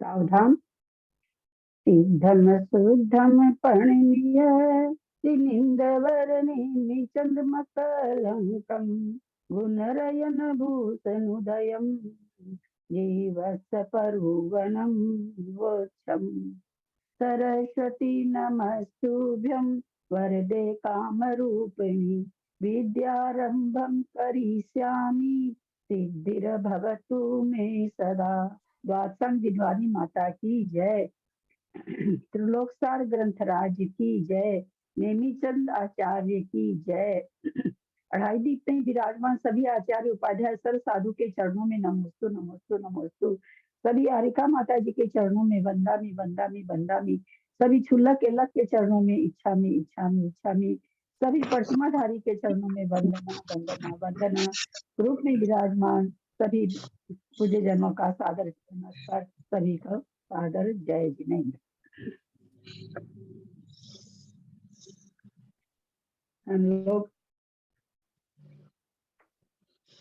सावधान। सिद्धम शुद्धम परिणीय तिलिंगवर्णेमि चन्द्रमकलङ्कं गुणरयन भूषणोदयं जीवस्य परुवनं वोच्छम्। सरस्वती नमस्तुभ्यं वरदे कामरूपिणि विद्यारंभं करिष्यामि सिद्धिर्भवतु मे सदा। द्वादशं जिनवानी माता की जय। त्रिलोकसार ग्रंथराज की जय। नेमीचंद आचार्य की जय। अढ़ाई दीप में विराजमान सभी आचार्य उपाध्याय सर साधु के चरणों में नमोस्तु नमोस्तु नमोस्तु। सभी आरिका माता जी के चरणों में वंदामी वंदामी वंदामी। सभी छुल्लक एलक के चरणों में इच्छामी इच्छामी इच्छामी। सभी प्रतिमाधारी के चरणों में वंदना वंदना वंदना। रूप में विराजमान सभी पूज्य जनों का सादर नमस्कार। सभी का सादर जय जिनेन्द्र। हम लोग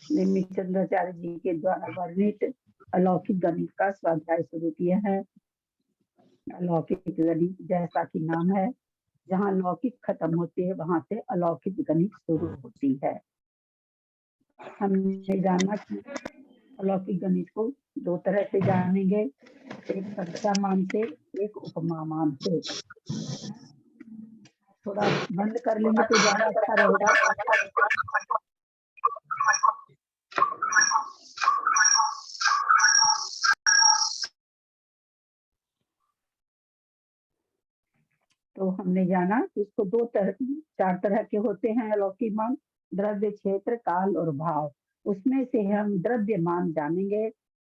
नेमिचंद्राचार्य जी के द्वारा वर्णित अलौकिक गणित का स्वाध्याय शुरू किया है। अलौकिक गणित जैसा कि नाम है, जहाँ लौकिक खत्म होती है वहां से अलौकिक गणित शुरू होती है। हमने जाना कि अलौकिक गणित को दो तरह से जानेंगे, एक संख्या मान से, एक उपमा मान से। थोड़ा बंद कर लेंगे तो ज्यादा अच्छा रहेगा। तो हमने जाना कि इसको चार तरह के होते हैं अलौकिक मान, द्रव्य, क्षेत्र, काल और भाव। उसमें से हम द्रव्यमान जानेंगे।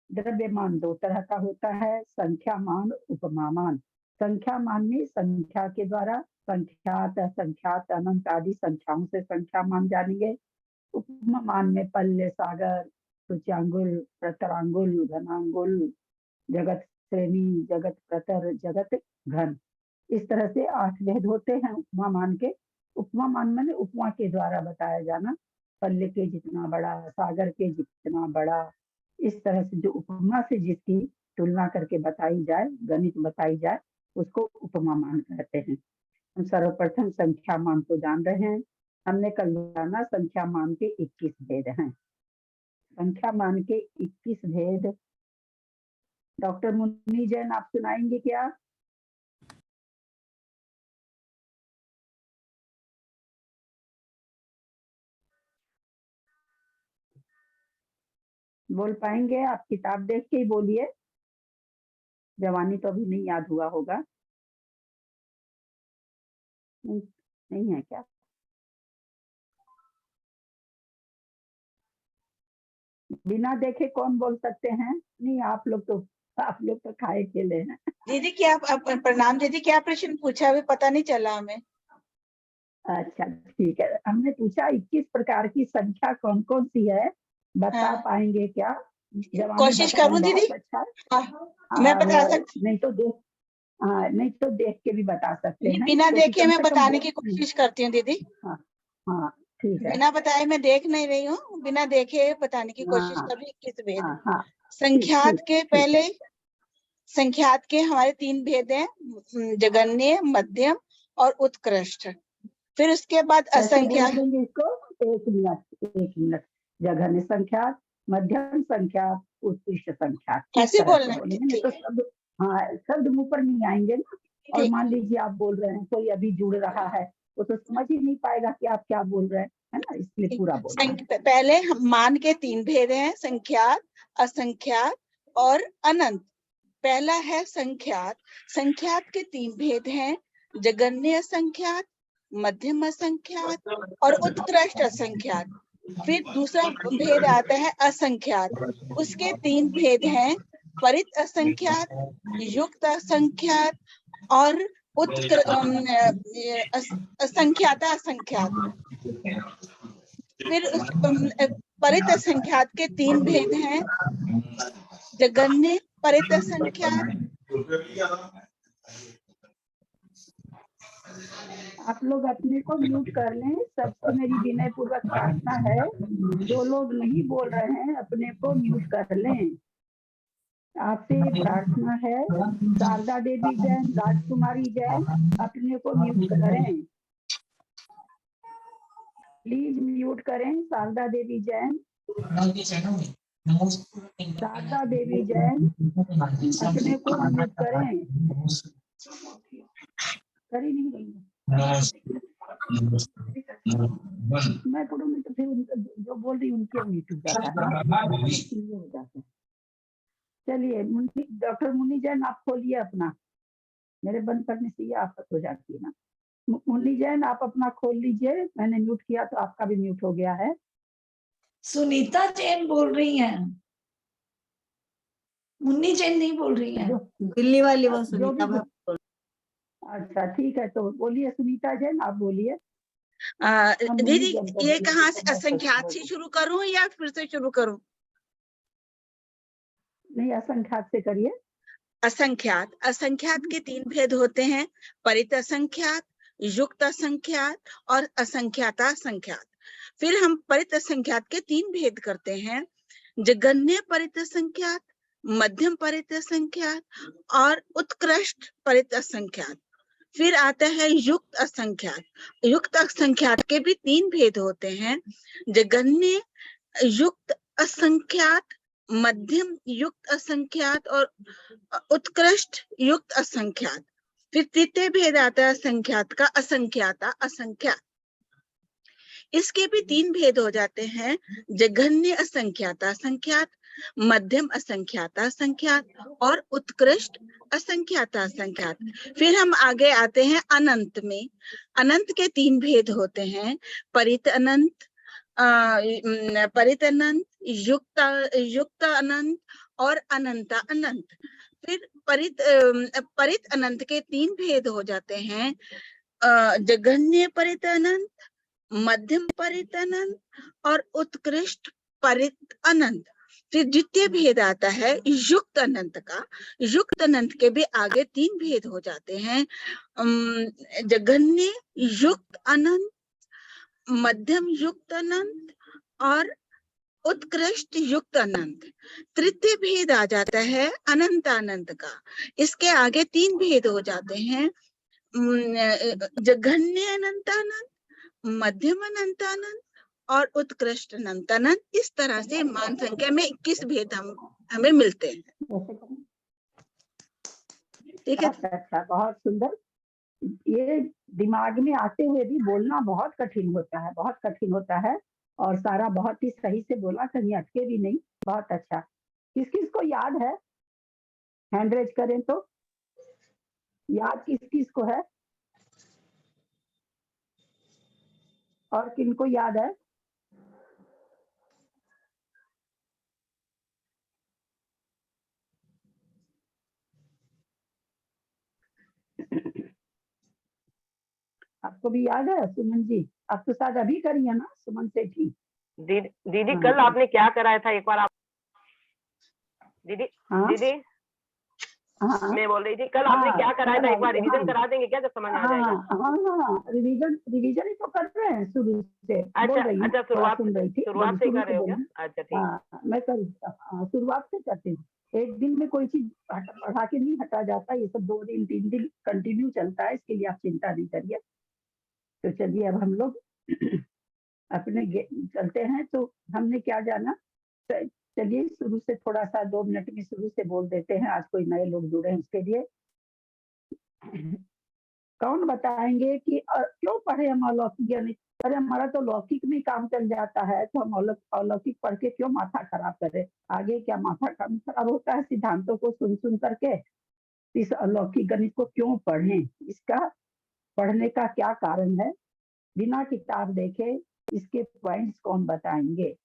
द्रव्यमान दो तरह का होता है, संख्या मान, उपमा मान। संख्या मान में संख्या के द्वारा संख्यात, असंख्यात, अनंत आदि संख्याओं से संख्या मान जानेंगे। उपमा मान में पल्य, सागर, सूच्यांगुल, प्रतरांगुल, घनांगुल, जगत श्रेणी, जगत प्रतर, जगत घन, इस तरह से 8 भेद होते हैं उपमा मान के। उपमा मान में उपमा के द्वारा बताया जाना, पल्ले के जितना बड़ा, सागर के जितना बड़ा, इस तरह से जो उपमा से जिसकी तुलना करके बताई जाए, गणित बताई जाए, उसको उपमा मान कहते हैं। हम सर्वप्रथम संख्या मान को जान रहे हैं। हमने कल जाना संख्या मान के 21 भेद हैं। संख्या मान के 21 भेद डॉक्टर मुन्नी जैन आप सुनाएंगे क्या? बोल पाएंगे? आप किताब देख के ही बोलिए, जवानी तो अभी नहीं याद हुआ होगा। नहीं है क्या? बिना देखे कौन बोल सकते हैं? नहीं, आप लोग तो खाए खेले हैं। दीदी क्या प्रणाम दीदी, क्या प्रश्न पूछा अभी पता नहीं चला हमें। अच्छा ठीक है, हमने पूछा 21 प्रकार की संख्या कौन कौन सी है, बता पाएंगे क्या? कोशिश करूं दीदी। अच्छा, मैं बता सकती, नहीं तो देख के भी बता सकते हैं। बिना देखे मैं बताने की कोशिश करती हूँ दीदी। हाँ ठीक है। बिना बताए मैं देख नहीं रही हूँ, बिना देखे बताने की कोशिश कर रही। 21 भेद संख्यात के पहले, संख्यात के हमारे 3 भेद हैं, जगन्य, मध्यम और उत्कृष्ट। फिर उसके बाद असंख्यात। इसको एक मिनट। जघन्य संख्यात, मध्यम संख्यात, उत्कृष्ट संख्यात, ऐसे बोलना है तो शब्द मुंह पर नहीं आएंगे ना। और मान लीजिए आप बोल रहे हैं, कोई अभी जुड़ रहा है, वो तो समझ ही नहीं पाएगा कि आप क्या बोल रहे हैं, है ना, इसलिए पूरा बोल। पहले हम मान के 3 भेद हैं, संख्यात, असंख्यात और अनंत। पहला है संख्यात। संख्यात के 3 भेद हैं, जगन्य संख्यात, मध्यम असंख्यात और उत्कृष्ट असंख्यात। फिर दूसरा भेद आता है असंख्यात। उसके 3 भेद हैं, परित असंख्यात, युक्त असंख्यात और असंख्याता असंख्यात। फिर परित असंख्यात के 3 भेद हैं, जगन्य, परित असंख्यात। आप लोग अपने को म्यूट कर लें, सबसे मेरी विनय पूर्वक प्रार्थना है, जो लोग नहीं बोल रहे हैं अपने को म्यूट कर लें। आपसे प्रार्थना है, शारदा देवी जैन, राजकुमारी जैन अपने को म्यूट करें, प्लीज म्यूट करें। शारदा देवी जैन, शारदा देवी जैन अपने को म्यूट करें। कर ही नहीं रही मैं पढ़ूंगी तो फिर जो बोल रही उनके म्यूट हो जाता है ना, इसलिए हो जाता है। चलिए डॉक्टर मुन्नी जैन आप खोलिए अपना, मेरे बंद करने से ये आफत हो जाती है ना। मुन्नी जैन आप अपना खोल लीजिए, मैंने म्यूट किया तो आपका भी म्यूट हो गया है। सुनीता जैन बोल रही हैं, मुन्नी जैन नहीं बोल रही हैं। दिल्ली वाली वो जो भी सुनीता। अच्छा ठीक है, तो बोलिए सुनीता जैन, आप बोलिए। दीदी ये कहाँ से असंख्यात से शुरू करूं या फिर से शुरू करूं? नहीं, असंख्यात से करिए। असंख्यात, असंख्यात के तीन भेद होते हैं, परित असंख्यात, युक्त असंख्यात और असंख्याता संख्यात। फिर हम परित असंख्यात के तीन भेद करते हैं, जगन्य परित असंख्यात, मध्यम परित असंख्यात और उत्कृष्ट परित असंख्यात। फिर आता है युक्त असंख्यात। युक्त असंख्यात के भी तीन भेद होते हैं, जगन्य युक्त असंख्यात, मध्यम युक्त असंख्यात और उत्कृष्ट युक्त असंख्यात। फिर तृतीय भेद आता है असंख्यात का, असंख्याता असंख्यात। इसके भी तीन भेद हो जाते हैं, जघन्य असंख्याता संख्यात, मध्यम असंख्याता संख्यात और उत्कृष्ट असंख्याता संख्यात। फिर हम आगे आते हैं अनंत में। अनंत के तीन भेद होते हैं, परित अनंत, परित अनंत, युक्त अनंत और अनंता अनंत। फिर परित अनंत के तीन भेद हो जाते हैं, जघन्य परित अनंत, मध्यम परित अनंत और उत्कृष्ट परित अनंत। फिर द्वितीय भेद आता है युक्त अनंत का। युक्त अनंत के भी आगे तीन भेद हो जाते हैं, जघन्य युक्त अनंत, मध्यम युक्त अनंत और उत्कृष्ट युक्त अनंत। तृतीय भेद आ जाता है अनंत अनंत का। इसके आगे तीन भेद हो जाते हैं, जघन्य अनंत अनंत, मध्यम अनंत अनंत और उत्कृष्ट अनंत अनंत। इस तरह से मान संख्या में 21 भेद हमें मिलते हैं। ठीक है, अच्छा, बहुत सुंदर। ये दिमाग में आते हुए भी बोलना बहुत कठिन होता है, बहुत कठिन होता है। और सारा बहुत ही सही से बोला, कहीं अटके भी नहीं, बहुत अच्छा। किस किस को याद है? हैंड रेज करें तो। याद किस किस को है और किनको याद है? आपको भी याद है सुमन जी? आप तो शायद अभी करी है ना सुमन से ठीक। दीदी कल आपने क्या कराया था, एक बार आप दीदी दीदी मैं बोल रही थी कल आपने क्या कराया था, एक बार रिवीजन करा देंगे क्या, जब समझ आ जाएगा? हाँ, रिवीजन ही तो कर रहे हैं शुरू से। अच्छा, शुरुआत से कर रहे हो क्या? अच्छा ठीक। हाँ, मैं शुरुआत से करती हूँ। एक दिन में कोई चीज पढ़ा के नहीं हटा जाता, ये सब 2 दिन 3 दिन कंटिन्यू चलता है, इसके लिए आप चिंता नहीं करिए। तो चलिए अब हम लोग अपने चलते हैं। तो हमने क्या जाना, चलिए शुरू से थोड़ा सा 2 मिनट में शुरू से बोल देते हैं। आज कोई नए लोग जुड़े हैं, उसके लिए कौन बताएंगे कि क्यों पढ़े हम अलौकिक गणित? अरे हमारा तो लौकिक में काम चल जाता है, तो हम अलौकिक पढ़ के क्यों माथा खराब करें? आगे क्या माथा खराब होता है सिद्धांतों को सुन सुन करके? इस अलौकिक गणित को क्यों पढ़ें? इसका पढ़ने का क्या कारण है? बिना किताब देखे इसके पॉइंट्स कौन बताएंगे?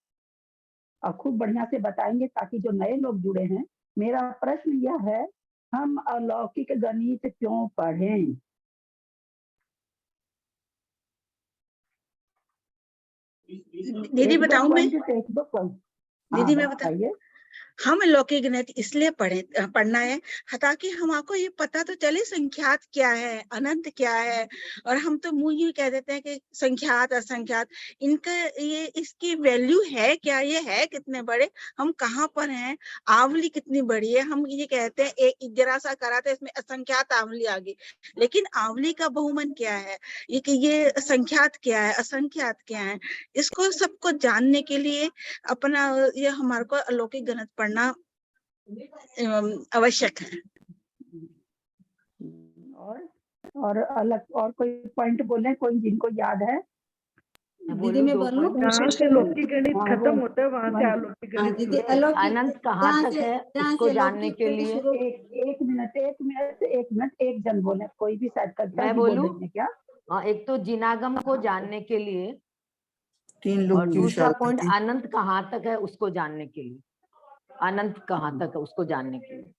और खूब बढ़िया से बताएंगे, ताकि जो नए लोग जुड़े हैं, मेरा प्रश्न यह है, हम अलौकिक गणित क्यों पढ़ें? दीदी बताऊं मैं? दीदी मैं बताइए। हम लौकिक गणित इसलिए पढ़ना है ताकि हमको ये पता तो चले संख्यात क्या है, अनंत क्या है। और हम तो मुंह ही कह देते हैं कि संख्यात असंख्यात, इनका ये इसकी वैल्यू है क्या, ये है कितने बड़े, हम कहाँ पर हैं, आवली कितनी बड़ी है। हम ये कहते हैं एक जरा सा करा था इसमें असंख्यात आवली आ गई, लेकिन आवली का बहुमन क्या है, ये संख्यात क्या है, असंख्यात क्या है, इसको सबको जानने के लिए अपना ये हमारे को अलौकिक गणित पढ़ना आवश्यक है। और अलग और कोई पॉइंट बोले, कोई जिनको याद है? दीदी मैं बोलूं, जहाँ से लौकिक गणित खत्म होता है वहाँ से अलौकिक गणित दीदी शुरू होता है। अनंत कहाँ तक है उसको जानने के लिए एक मिनट एक जन बोले, कोई भी शायद कविता मैं जी बोलूं? बोलेंगे क्या? हाँ, एक तो जिनागम को जानने के लिए, तीन और लोग की दूसरा विशालता पॉइंट की। अनंत कहाँ तक है उसको जानने के लिए, अनंत कहाँ तक है उसको जानने के लिए,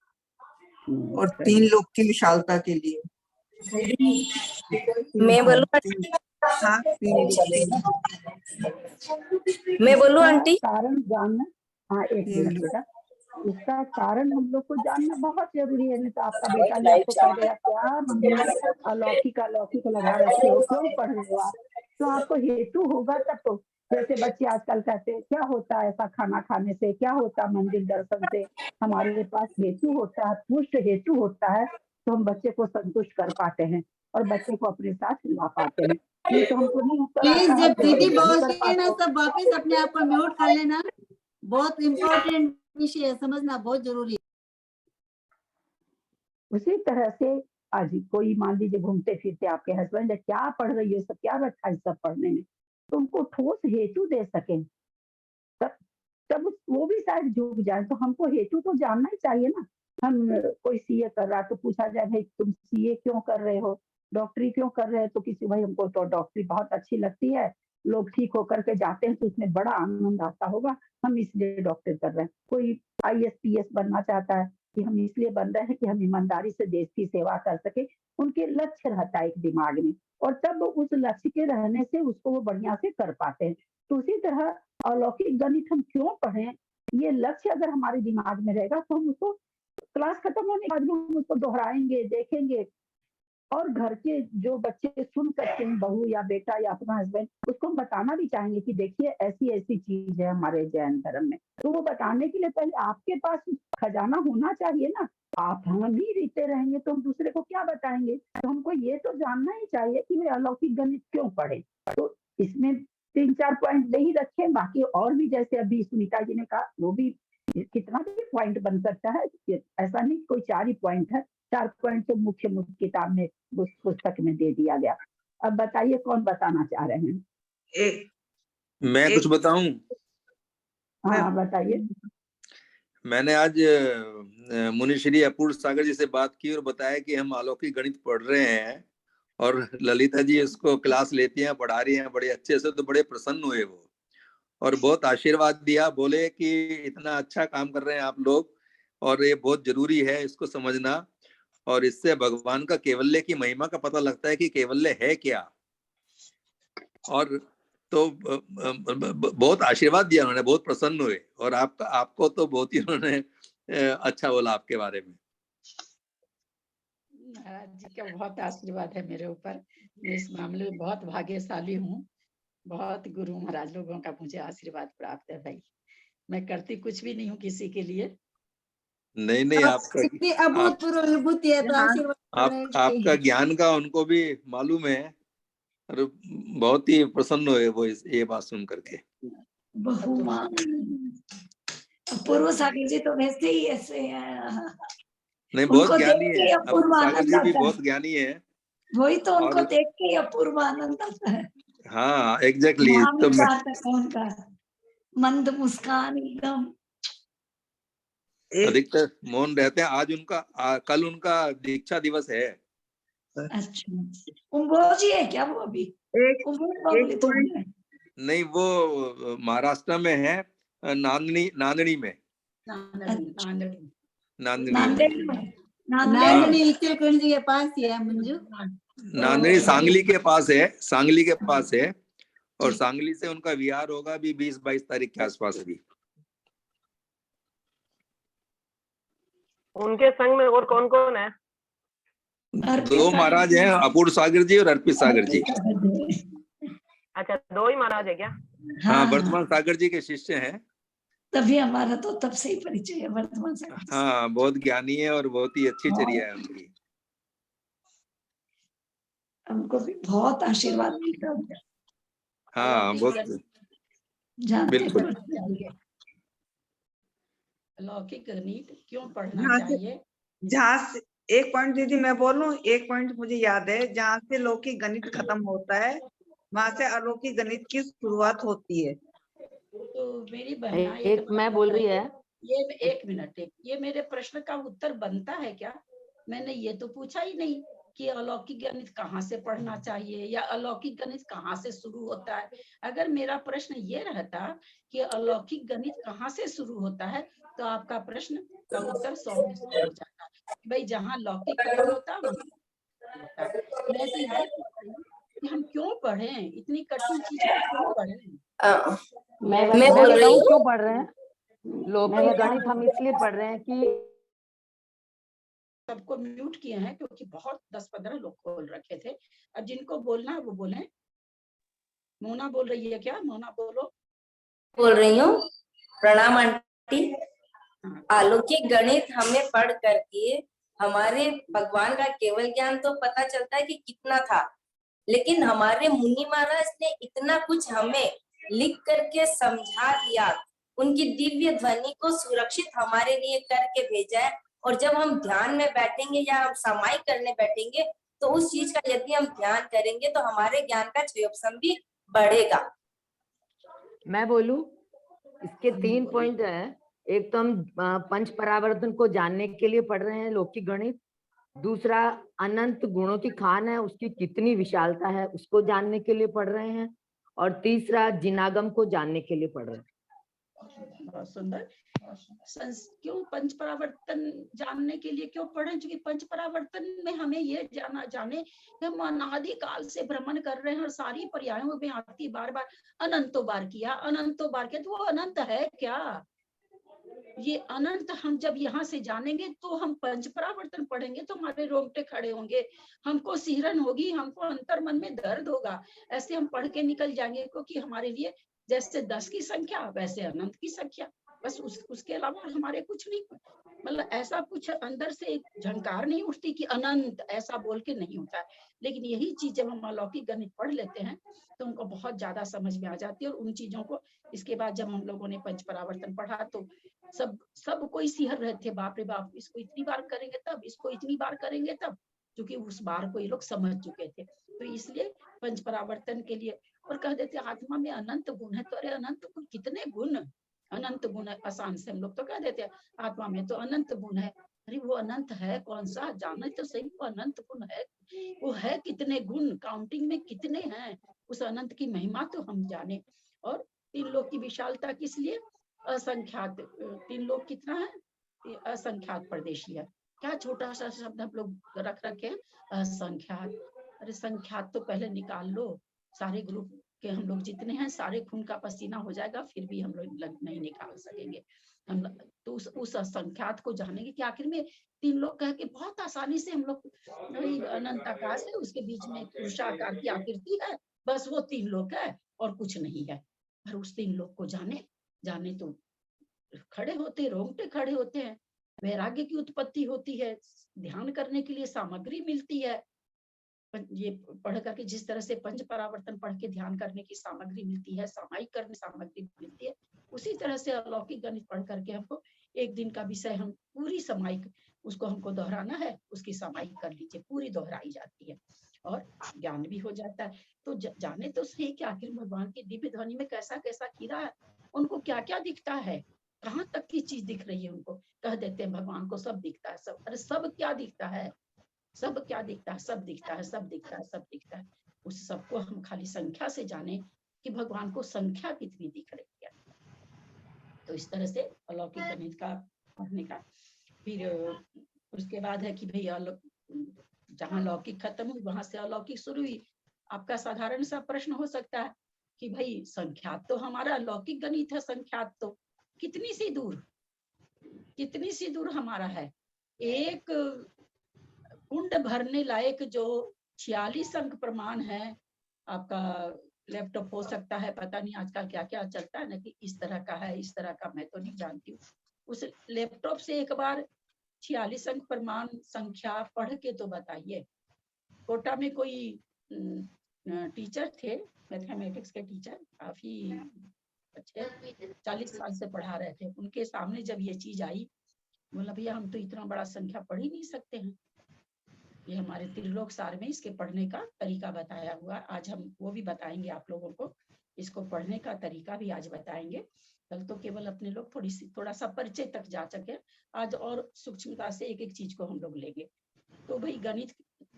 और तीन लोग की विशालता के लिए। मैं बोलूं? हाँ, मैं बोलूं आंटी? कारण जानना, हाँ एक तीन मिनट लोग। बेटा, इसका कारण हम लोग को जानना बहुत जरूरी है। नहीं तो आपका बेटा ने आपको कह दिया क्या मम्मी अलौकिक अलौकिक लगा रखे हो, क्यों पढ़ रहे हो आप? तो आपको हेतु होगा तब तो। जैसे बच्चे आजकल कहते हैं क्या होता है ऐसा खाना खाने से, क्या होता मंदिर दर्शन से, हमारे पास हेतु होता है, पुष्ट हेतु होता है, तो हम बच्चे को संतुष्ट कर पाते हैं और बच्चे को अपने साथ ला पाते हैं। नहीं तो हमको नहीं उत्तर प्लीज आता है, जब तो दीदी नहीं बोलती कर है ना पाते। सब वापस अपने आप को म्यूट कर लेना, बहुत इम्पोर्टेंट विषय है, समझना बहुत जरूरी है। उसी तरह से आज कोई मान लीजिए घूमते फिरते आपके हस्बैंड है, क्या पढ़ रही है, सब क्या रखा है सब पढ़ने में, तो उनको ठोस हेतु दे सके, तब तब वो भी शायद झुक जाए। तो हमको हेतु तो जानना ही चाहिए ना। हम कोई सीए कर रहा तो पूछा जाए भाई तुम सीए क्यों कर रहे हो, डॉक्टरी क्यों कर रहे हो, तो किसी भाई हमको तो डॉक्टरी बहुत अच्छी लगती है, लोग ठीक होकर के जाते हैं तो उसमें बड़ा आनंद आता होगा, हम इसलिए डॉक्टर कर रहे हैं। कोई IAS बनना चाहता है कि हम इसलिए बन रहे हैं कि हम ईमानदारी से देश की सेवा कर सके, उनके लक्ष्य रहता है एक दिमाग में, और तब उस लक्ष्य के रहने से उसको वो बढ़िया से कर पाते हैं। तो उसी तरह अलौकिक गणित हम क्यों पढ़ें, ये लक्ष्य अगर हमारे दिमाग में रहेगा तो हम उसको क्लास खत्म होने के बाद हम उसको दोहराएंगे, देखेंगे, और घर के जो बच्चे सुन सकते हैं, बहू या बेटा या अपना हस्बैंड, उसको हम बताना भी चाहेंगे कि देखिए ऐसी ऐसी चीज है हमारे जैन धर्म में। तो वो बताने के लिए पहले आपके पास खजाना होना चाहिए ना। आप हम ही रीते रहेंगे तो हम दूसरे को क्या बताएंगे। तो हमको ये तो जानना ही चाहिए कि वे अलौकिक गणित क्यों पढ़े। तो इसमें 3-4 पॉइंट दे ही रखे, बाकी और भी जैसे अभी सुनीता जी ने कहा वो भी कितना भी पॉइंट बन सकता है, ऐसा नहीं कोई 4 ही पॉइंट है। 4 पॉइंट तो मुख्य किताब में पुस्तक में दे दिया गया। अब बताइए कौन बताना चाह रहे हैं? मैं कुछ बताऊं? हाँ बताइए। मैंने आज मुनि श्री अपूर्व सागर जी से बात की और बताया कि हम अलौकिक गणित पढ़ रहे हैं और ललिता जी इसको क्लास लेती हैं, पढ़ा रही हैं बड़े अच्छे से, तो बड़े प्रसन्न हुए वो और बहुत आशीर्वाद दिया। बोले कि इतना अच्छा काम कर रहे हैं आप लोग और ये बहुत जरूरी है इसको समझना, और इससे भगवान का केवल्य की महिमा का पता लगता है कि केवल्य है क्या। और तो बहुत आशीर्वाद दिया उन्होंने, बहुत प्रसन्न हुए, और आपको तो बहुत ही उन्होंने अच्छा बोला आपके बारे में। महाराज जी का बहुत आशीर्वाद है मेरे ऊपर, मैं इस मामले में बहुत भाग्यशाली हूँ। बहुत गुरु महाराज लोगों का मुझे आशीर्वाद प्राप्त है भाई। मैं करती कुछ भी नहीं हूँ किसी के लिए। नहीं आपका ज्ञान का उनको भी मालूम है और बहुत ही प्रसन्न हुए वो ये बात सुन करके। पूर्व सागर जी तो वैसे ही ऐसे हैं, नहीं बहुत ज्ञानी है, सागर जी भी बहुत ज्ञानी है। वही तो उनको देख के अपूर्व आनंद आता है। हाँ एग्जैक्टली। तो उनका मंद मुस्कान एकदम अधिकतर मौन रहते हैं। आज उनका कल उनका दीक्षा दिवस है। अच्छा कुंभोजी है क्या वो अभी? नहीं वो महाराष्ट्र में है, नांदनी में। नांदनी के पास ही है मंजू। नांदनी सांगली के पास है, सांगली के पास है, और सांगली से उनका विहार होगा भी 20-22 तारीख के आसपास अभी। उनके संग में और कौन कौन है? दो महाराज हैं, अपूर्व सागर जी और अर्पित सागर जी। अच्छा, 2 ही महाराज है क्या? हाँ, वर्तमान सागर जी के शिष्य हैं। तभी हमारा तो तब से ही परिचय है वर्तमान सागर से। हाँ, बहुत ज्ञानी है और बहुत ही अच्छी चर्या है उनकी। हमको भी बहुत आशीर्वाद मिलता है उनका। हाँ, बहुत जानते बिल्कुल। तो अलौकिक गणित क्यों पढ़ना जहाँ से चाहिए? जहाँ से एक पॉइंट दीदी मैं बोलूं, एक पॉइंट मुझे याद है, जहाँ से लौकिक गणित खत्म होता है वहां से अलौकिक गणित की शुरुआत होती है। तो मेरी बहना एक मैं बोल रही है, ये एक मिनट, ये मेरे प्रश्न का उत्तर बनता है क्या? मैंने ये तो पूछा ही नहीं कि अलौकिक गणित कहाँ से पढ़ना चाहिए या अलौकिक गणित कहाँ से शुरू होता है। अगर मेरा प्रश्न ये रहता कि अलौकिक गणित कहाँ से शुरू होता है तो आपका प्रश्न का उत्तर 100 में 100 हो जाता। भाई जहाँ लौकिक खत्म होता है वहाँ होता है। मैं तो ये पूछ रही हूँ कि हम क्यों पढ़ें, इतनी कठिन चीज को क्यों पढ़ें? मैं मैं बोल रही बताऊं हूँ, क्यों पढ़ रहे हैं? लौकिक गणित हम इसलिए पढ़ रहे हैं कि सबको म्यूट किए हैं क्योंकि बहुत 10-15 लोग खोल रखे थे। अब जिनको बोलना है वो बोले। मोना बोल रही है क्या? मोना बोलो। बोल रही हूँ। प्रणाम आंटी। हाँ, अलौकिक गणित हमें पढ़ करके हमारे भगवान का केवल ज्ञान तो पता चलता है कि कितना था, लेकिन हमारे मुनि महाराज ने इतना कुछ हमें लिख करके समझा दिया, उनकी दिव्य ध्वनि को सुरक्षित हमारे लिए करके भेजा है। और जब हम ध्यान में बैठेंगे या हम समाई करने बैठेंगे तो उस चीज का यदि हम ध्यान करेंगे तो हमारे ज्ञान का क्षयोपशम भी बढ़ेगा। मैं बोलूं, इसके 3 पॉइंट है। एक तो हम पंच परावर्तन को जानने के लिए पढ़ रहे हैं लौकिक गणित। दूसरा, अनंत गुणों की खान है, उसकी कितनी विशालता है उसको जानने के लिए पढ़ रहे हैं। और तीसरा, जिनागम को जानने के लिए पढ़ रहे हैं। बहुत सुंदर। क्यों पंच परावर्तन जानने के लिए क्यों पढ़े? क्योंकि पंच परावर्तन में हमें ये जाने कि हम अनादि काल से भ्रमण कर रहे हैं और सारी पर्यायों में आती बार बार अनंतों बार किया तो वो अनंत है क्या? ये अनंत हम जब यहाँ से जानेंगे तो हम पंच परावर्तन पढ़ेंगे तो हमारे रोंगटे खड़े होंगे, हमको सिहरन होगी, हमको अंतर मन में दर्द होगा। ऐसे हम पढ़ के निकल जाएंगे क्योंकि हमारे लिए जैसे 10 की संख्या वैसे अनंत की संख्या, बस उसके अलावा हमारे कुछ नहीं, मतलब ऐसा कुछ अंदर से एक झंकार नहीं उठती कि अनंत ऐसा बोल के नहीं होता है। लेकिन यही चीज जब हम अलौकिक गणित पढ़ लेते हैं तो उनको बहुत ज्यादा समझ में आ जाती है। और उन चीजों को इसके बाद जब हम लोगों ने पंच परावर्तन पढ़ा तो सब कोई सिहर रहे थे, बाप रे बाप, इसको इतनी बार करेंगे तब, इसको इतनी बार करेंगे तब, क्योंकि उस बार को ये लोग समझ चुके थे। तो इसलिए पंच परावर्तन के लिए और कह देते आत्मा में अनंत गुण है। तो अरे अनंत गुण कितने गुण, अनंत गुण है, आसान से हम लोग तो कह देते हैं आत्मा में तो अनंत गुण है। अरे वो अनंत है कौन सा, जाने तो सही वो अनंत गुण है, वो है कितने गुण, काउंटिंग में कितने हैं, उस अनंत की महिमा तो हम जाने। और 3 लोक की विशालता किस लिए? असंख्यात। 3 लोग कितना है? असंख्यात परदेशी है। क्या छोटा सा शब्द हम लोग रख रखे हैं, असंख्यात। अरे संख्यात तो पहले निकाल लो, सारे ग्रुप के हम लोग जितने हैं सारे खून का पसीना हो जाएगा फिर भी हम लोग नहीं निकाल सकेंगे। हम तो उस असंख्यात को जानेंगे कि आखिर में 3 लोग कह के बहुत आसानी से हम लोग, अनंत आकाश है उसके बीच में पुरुषाकार की आकृति है, बस वो 3 लोग है और कुछ नहीं है। पर उस 3 लोग को जाने तो खड़े होते, रोंगटे खड़े होते हैं, वैराग्य की उत्पत्ति होती है, ध्यान करने के लिए सामग्री मिलती है। ये पढ़ करके जिस तरह से पंच परावर्तन पढ़ के ध्यान करने की सामग्री मिलती है, सामायिक करने सामग्री मिलती है, उसी तरह से अलौकिक गणित पढ़ करके हमको एक दिन का विषय हम पूरी सामायिक उसको हमको दोहराना है, उसकी सामायिक कर लीजिए, पूरी दोहराई जाती है और ज्ञान भी हो जाता है। तो जाने तो सही कि आखिर भगवान की दिव्य ध्वनि में कैसा कैसा कीड़ा है, उनको क्या क्या दिखता है, कहाँ तक की चीज दिख रही है उनको। कह देते हैं भगवान को सब दिखता है, सब, अरे सब क्या दिखता है, सब क्या दिखता है, सब दिखता है, सब दिखता है, सब दिखता है। उस सबको हम खाली संख्या से जाने कि भगवान को संख्या कितनी दिख रही है। तो इस तरह से अलौकिक गणित का पढ़ने का। फिर उसके बाद है कि भाई जहाँ लौकिक खत्म हुई वहां से अलौकिक शुरू हुई। आपका साधारण सा प्रश्न हो सकता है कि भाई संख्यात तो हमारा लौकिक गणित है, संख्यात तो कितनी सी दूर हमारा है, एक कुंड भरने लायक जो 46 अंक प्रमाण है, आपका लैपटॉप हो सकता है, पता नहीं आजकल क्या क्या चलता है ना, कि इस तरह का है, इस तरह का, मैं तो नहीं जानती हूँ। उस लैपटॉप से एक बार 46 अंक प्रमाण संख्या पढ़ के तो बताइए। कोटा में कोई टीचर थे, मैथमेटिक्स के टीचर, काफी अच्छे, 40 साल से पढ़ा रहे थे। उनके सामने जब ये चीज आई, बोला भैया हम तो इतना बड़ा संख्या पढ़ ही नहीं सकते हैं। ये हमारे त्रिलोक सार में इसके पढ़ने का तरीका बताया हुआ, आज हम वो भी बताएंगे आप लोगों को। इसको पढ़ने का तरीका भी आज बताएंगे। कल तो केवल अपने लोग थोड़ा सा परिचय तक जा सके, आज और सूक्ष्मता से एक एक चीज को हम लोग लेंगे। तो भाई गणित,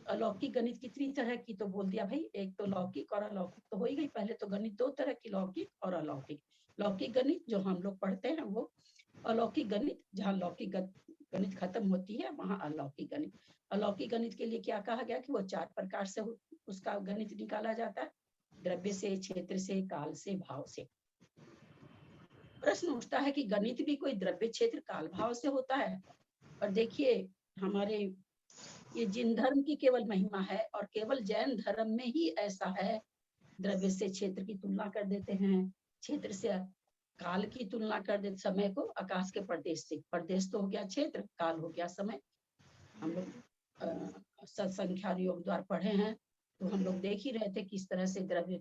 अलौकिक गणित कितनी तरह की, तो बोल दिया भाई एक तो लौकिक और अलौकिक तो हो ही गई। पहले तो गणित दो तरह की, लौकिक और अलौकिक। लौकिक गणित जो हम लोग पढ़ते हैं वो, अलौकिक गणित जहाँ लौकिक गणित खत्म होती है वहाँ अलौकिक गणित। अलौकिक गणित के लिए क्या कहा गया कि वो 4 प्रकार से उसका गणित निकाला जाता है, द्रव्य से, क्षेत्र से, काल से, भाव से। प्रश्न उठता है कि गणित भी कोई द्रव्य, क्षेत्र, काल, भाव से होता है? और देखिए हमारे ये जिन धर्म की केवल महिमा है, और केवल जैन धर्म में ही ऐसा है, द्रव्य से क्षेत्र की तुलना कर देते हैं, क्षेत्र से काल की तुलना कर देते, समय को आकाश के प्रदेश से। प्रदेश तो हो गया क्षेत्र, काल हो गया समय। हम लोग सत्संख्या योग द्वार पढ़े हैं, तो हम लोग देख ही रहे थे किस तरह से द्रव्य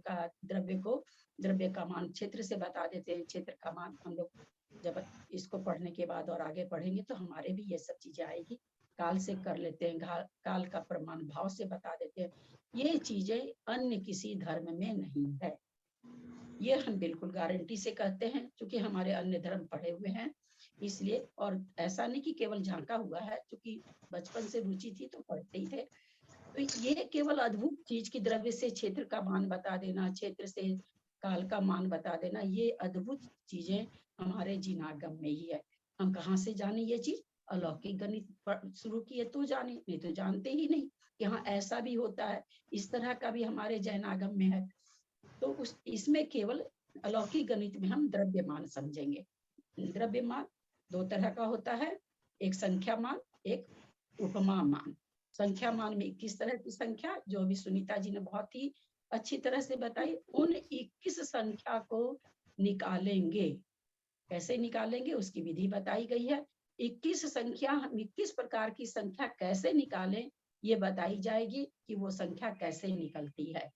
का मान क्षेत्र से बता देते हैं, क्षेत्र का मान। हम लोग जब इसको पढ़ने के बाद और आगे पढ़ेंगे तो हमारे भी ये सब चीजें आएगी। काल से कर लेते हैं, काल का प्रमाण भाव से बता देते हैं। ये चीजें अन्य किसी धर्म में नहीं है, ये हम बिल्कुल गारंटी से कहते हैं, क्योंकि हमारे अन्य धर्म पढ़े हुए हैं इसलिए। और ऐसा नहीं कि केवल झांका हुआ है, क्योंकि बचपन से रुचि थी तो पढ़ते ही थे। तो ये केवल अद्भुत चीज की द्रव्य से क्षेत्र का मान बता देना, क्षेत्र से काल का मान बता देना, ये अद्भुत चीजें हमारे जिनागम में ही है। हम कहाँ से जाने ये चीज? अलौकिक गणित शुरू किए तो जाने, नहीं तो जानते ही नहीं कि हाँ ऐसा भी होता है, इस तरह का भी हमारे जैनागम में है। तो इसमें केवल अलौकिक गणित में हम द्रव्यमान समझेंगे। द्रव्यमान 2 तरह का होता है, एक संख्या मान, एक उपमा मान। संख्या मान में 21 तरह की संख्या, जो अभी सुनीता जी ने बहुत ही अच्छी तरह से बताई। उन 21 संख्या को निकालेंगे, कैसे निकालेंगे उसकी विधि बताई गई है। 21 संख्या, हम 21 प्रकार की संख्या कैसे निकालें ये बताई जाएगी कि वो संख्या कैसे निकलती है।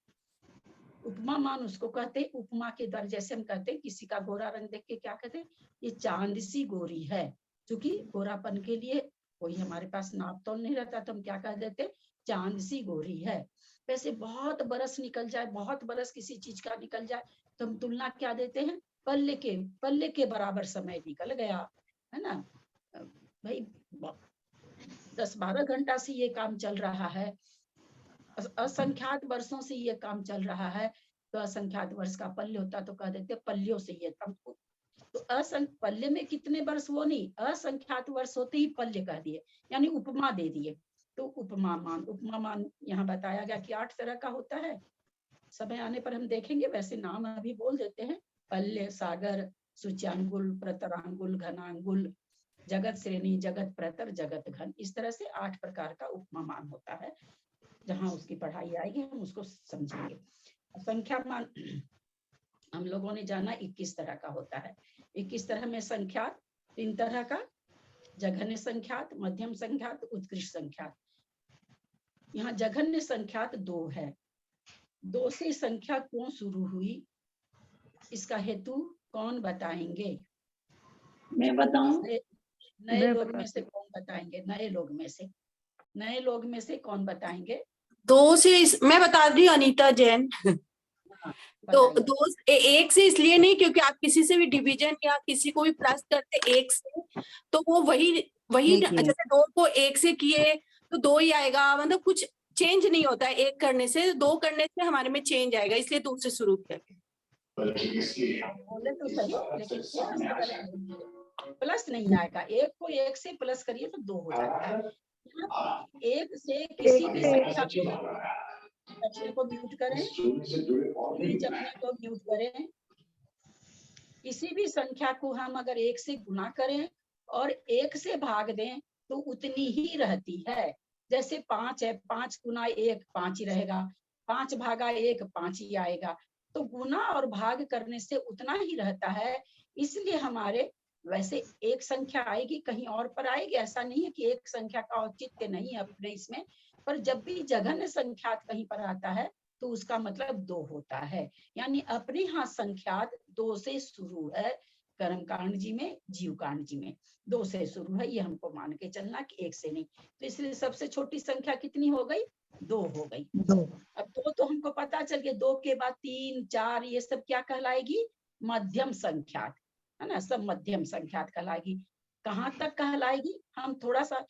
उपमा मान उसको कहते हैं, उपमा के द्वारा, जैसे हम कहते हैं किसी का गोरा रंग देख के क्या कहते हैं, ये चांद सी गोरी है। क्योंकि गोरापन के लिए कोई हमारे पास नाप तोल नहीं रहता, तो हम क्या कह देते, चांद सी गोरी है। वैसे बहुत बरस निकल जाए, बहुत बरस किसी चीज का निकल जाए, तो हम तुलना क्या देते हैं, पल्ले के बराबर समय निकल गया, है ना भाई। 10-12 घंटा से ये काम चल रहा है, असंख्यात वर्षों से ये काम चल रहा है, तो असंख्यात वर्ष का पल्य होता तो कह देते पल्यों से ये काम। तो पल्य में कितने वर्ष वो नहीं, असंख्यात वर्ष होते ही पल्य कह दिए, यानी उपमा दे दिए। तो उपमा मान यहाँ बताया गया कि 8 तरह का होता है। समय आने पर हम देखेंगे, वैसे नाम अभी बोल देते हैं, पल्य, सागर, सूच्यांगुल, प्रतरांगुल, घनांगुल, जगत श्रेणी, जगत प्रतर, जगत घन। इस तरह से 8 प्रकार का उपमा मान होता है। जहाँ उसकी पढ़ाई आएगी हम उसको समझेंगे। संख्या मान हम लोगों ने जाना 21 तरह का होता है। 21 तरह में संख्यात 3 तरह का, जघन्य संख्यात, मध्यम संख्यात, उत्कृष्ट संख्यात। यहाँ जघन्य संख्यात 2 है। 2 से संख्या क्यों शुरू हुई, इसका हेतु कौन बताएंगे? मैं बताऊं? नए लोग में से कौन बताएंगे? नए लोग में से कौन बताएंगे? 2 से मैं बता रही हूँ, अनीता जैन। तो 1 से इसलिए नहीं क्योंकि आप किसी से भी डिवीजन या किसी को भी प्लस करते 1 से, तो वो वही जैसे 2 को 1 से किए तो 2 ही आएगा, मतलब कुछ चेंज नहीं होता है 1 करने से, 2 करने से हमारे में चेंज आएगा, इसलिए 2 से शुरू किया गया। बोले तो सही, लेकिन प्लस नहीं आएगा। 1 को 1 से प्लस करिए तो 2 हो जाता है। 1 से किसी भी संख्या को म्यूट करें, को म्यूट करें, किसी भी संख्या को हम अगर 1 से गुना करें और 1 से भाग दें तो उतनी ही रहती है। जैसे 5 है, 5 गुना 1 5 ही रहेगा, 5 भागा 1 5 ही आएगा। तो गुना और भाग करने से उतना ही रहता है। इसलिए हमारे वैसे एक संख्या आएगी, कहीं और पर आएगी, ऐसा नहीं है कि एक संख्या का औचित्य नहीं है अपने इसमें, पर जब भी जघन्य संख्यात कहीं पर आता है तो उसका मतलब 2 होता है। यानी अपने यहाँ संख्यात 2 से शुरू है, कर्म कांड जी में, जीव कांड जी में 2 से शुरू है। ये हमको मान के चलना कि 1 से नहीं। तो इसलिए सबसे छोटी संख्या कितनी हो गई? 2 हो गई। अब 2 तो हमको पता चल गया, 2 के बाद 3 4 ये सब क्या कहलाएगी? मध्यम संख्यात, है ना, सब मध्यम संख्यात कहलाएगी। कहाँ तक कहलाएगी? हम थोड़ा सा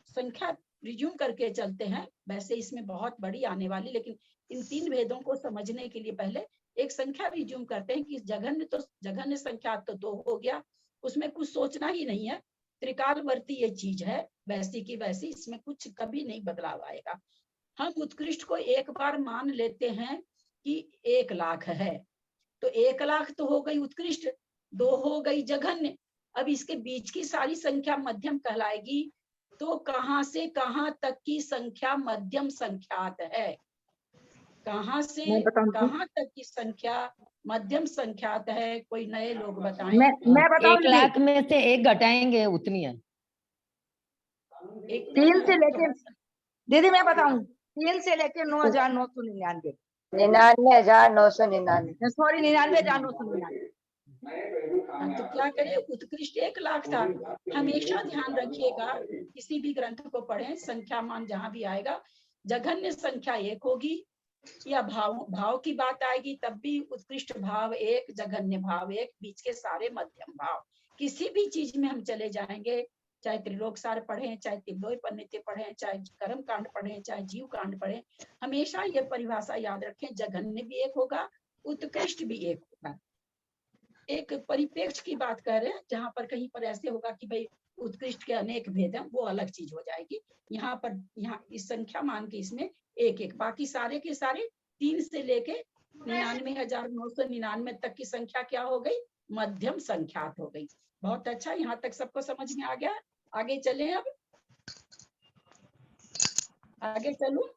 संख्या रिज्यूम करके चलते हैं, वैसे इसमें बहुत बड़ी आने वाली, लेकिन इन 3 भेदों को समझने के लिए पहले एक संख्या रिज्यूम करते हैं कि जघन्य संख्या तो 2 हो गया, उसमें कुछ सोचना ही नहीं है, त्रिकालवर्ती ये चीज है, वैसी की वैसी, इसमें कुछ कभी नहीं बदलाव आएगा। हम उत्कृष्ट को एक बार मान लेते हैं कि 1 लाख है, तो 1 लाख तो हो गई उत्कृष्ट, 2 हो गई जघन्य। अब इसके बीच की सारी संख्या मध्यम कहलाएगी। तो कहां से कहां तक की संख्या मध्यम संख्यात है? कहां से कहां तक की संख्या मध्यम संख्यात है? कोई नए लोग बताएं। मैं बताऊं 1 लाख में से 1 घटाएंगे उतनी है। 3 से लेके, दीदी मैं बताऊं, 3 से लेके 9,999, 99,999, सॉरी 99,999। तो क्या करें, उत्कृष्ट 1 लाख था। हमेशा ध्यान रखिएगा, किसी भी ग्रंथ को पढ़ें, संख्या मान जहां भी आएगा, जघन्य संख्या 1 होगी, या भाव की बात आएगी तब भी उत्कृष्ट भाव 1, जघन्य भाव 1, बीच के सारे मध्यम भाव। किसी भी चीज में हम चले जाएंगे, चाहे त्रिलोक सार पढ़ें, चाहे तिलोय परिणीति पढ़ें, चाहे कर्म कांड पढ़ें, चाहे जीव कांड पढ़ें, हमेशा ये परिभाषा याद रखें, जघन्य भी 1 होगा, उत्कृष्ट भी 1 होगा। एक परिप्रेक्ष्य की बात कर रहे हैं, जहां पर कहीं पर ऐसे होगा कि भाई उत्कृष्ट के अनेक भेद हैं, वो अलग चीज हो जाएगी। यहाँ इस संख्या मान के इसमें 1-1, बाकी सारे के सारे 3 से लेके 99,999 तक की संख्या क्या हो गई? मध्यम संख्यात हो गई। बहुत अच्छा, यहाँ तक सबको समझ में आ गया। आगे चले, अब आगे चलूं।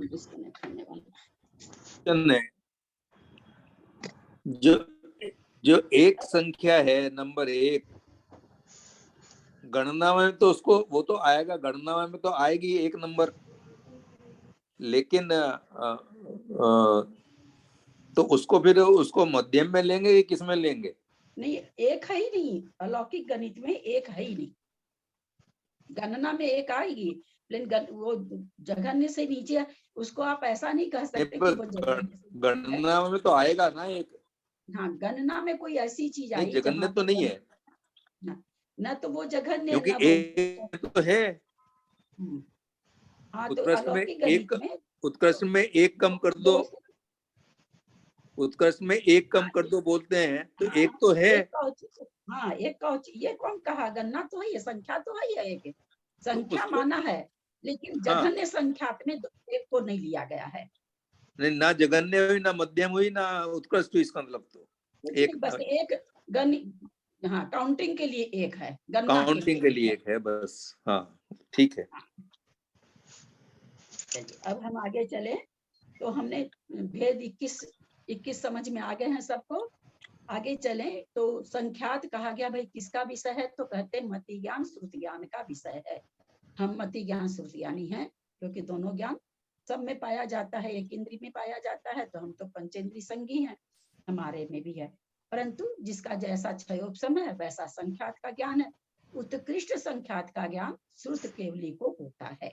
डिस्कनेक्ट होने वाला जो एक संख्या है, नंबर 1, गणना में तो उसको वो तो आएगा, गणना में तो आएगी 1 नंबर, लेकिन तो उसको फिर उसको मध्यम में लेंगे कि किस में लेंगे? नहीं, 1 है ही नहीं, अलौकिक गणित में 1 है ही नहीं। गणना में 1 आएगी, लेकिन वो जघन्य से नीचे, उसको आप ऐसा नहीं कह सकते कि वो गणना में तो आएगा ना 1। हाँ, गणना में कोई ऐसी चीज आई जघन्य तो नहीं है ना, तो वो जघन्य, क्योंकि 1 तो है। हाँ, तो अलौकिक गणित में उत्कृष्ट में 1 कम कर दो, उत्कृष्ट में 1 कम कर दो बोलते हैं, तो 1 तो है। हाँ, 1 का ये कौन कहा? गणना तो है, ये संख्या तो है, ये 1 संख्या माना है, लेकिन जघन्य संख्यात में 1 को नहीं लिया गया है। नहीं, ना जघन्य हुई, ना मध्यम हुई, ना उत्कृष्ट हुई, इसका मतलब तो 1 बस 1 गणित, हाँ, काउंटिंग के लिए 1 है, काउंटिंग के लिए 1 है बस। हाँ, ठीक है। अब हम आगे चले, तो हमने भेद 21 समझ में आ गए हैं सबको। आगे चले तो संख्यात कहा गया, भाई किसका विषय है? तो कहते हैं मति ज्ञान श्रुति ज्ञान का विषय है। हम मति ज्ञान श्रुति ज्ञानी हैं, क्योंकि दोनों ज्ञान सब में पाया जाता है, एक इंद्रिय में पाया जाता है, तो हम तो पंचेंद्रिय संगी हैं, हमारे में भी है। परंतु जिसका जैसा क्षयोपम है वैसा संख्यात का ज्ञान है। उत्कृष्ट संख्यात का ज्ञान श्रुत केवली को होता है।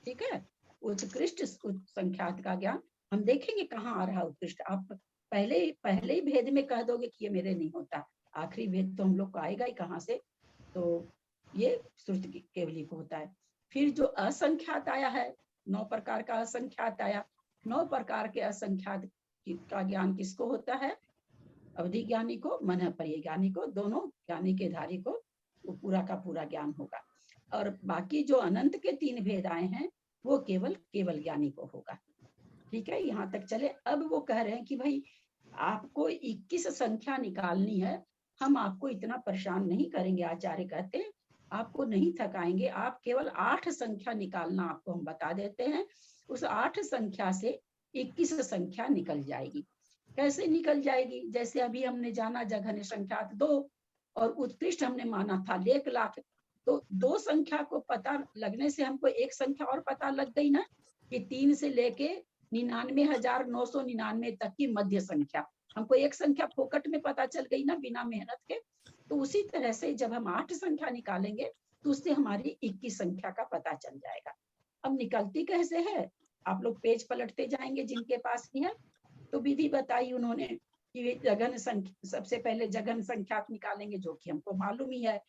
ठीक है, उत्कृष्ट संख्यात का ज्ञान हम देखेंगे कहाँ आ रहा उत्कृष्ट। आप पहले ही भेद में कह दोगे कि ये मेरे नहीं होता, आखिरी भेद तो हम लोग को आएगा ही कहाँ से, तो ये श्रुत केवली को होता है। फिर जो असंख्यात आया है, 9 प्रकार का असंख्यात आया, 9 प्रकार के असंख्यात का ज्ञान किसको होता है? अवधि ज्ञानी को, मन पर्य ज्ञानी को, दोनों ज्ञानी के धारी को पूरा का पूरा ज्ञान होगा। और बाकी जो अनंत के 3 भेद आए हैं वो केवल ज्ञानी को होगा। ठीक है, यहाँ तक चले। अब वो कह रहे हैं कि भाई आपको 21 संख्या निकालनी है, हम आपको इतना परेशान नहीं करेंगे, आचार्य कहते हैं आपको नहीं थकाएंगे, आप केवल 8 संख्या निकालना आपको हम बता देते हैं, उस 8 संख्या से 21 संख्या निकल जाएगी। कैसे निकल जाएगी? जैसे अभी हमने जाना जघन्य संख्या 2 और उत्कृष्ट हमने माना था 1 लाख, तो 2 संख्या को पता लगने से हमको एक संख्या और पता लग गई ना, कि 3 से लेके 99,999 तक की मध्य संख्या, हमको एक संख्या फोकट में पता चल गई ना, बिना मेहनत के। तो उसी तरह से जब हम 8 संख्या निकालेंगे तो उससे हमारी 21 संख्या का पता चल जाएगा। अब निकलती कैसे है? आप लोग पेज पलटते जाएंगे जिनके पास भी है। तो विधि बताई उन्होंने कि जघन्य संख्या, सबसे पहले जघन्य संख्यात निकालेंगे जो कि हमको मालूम ही है।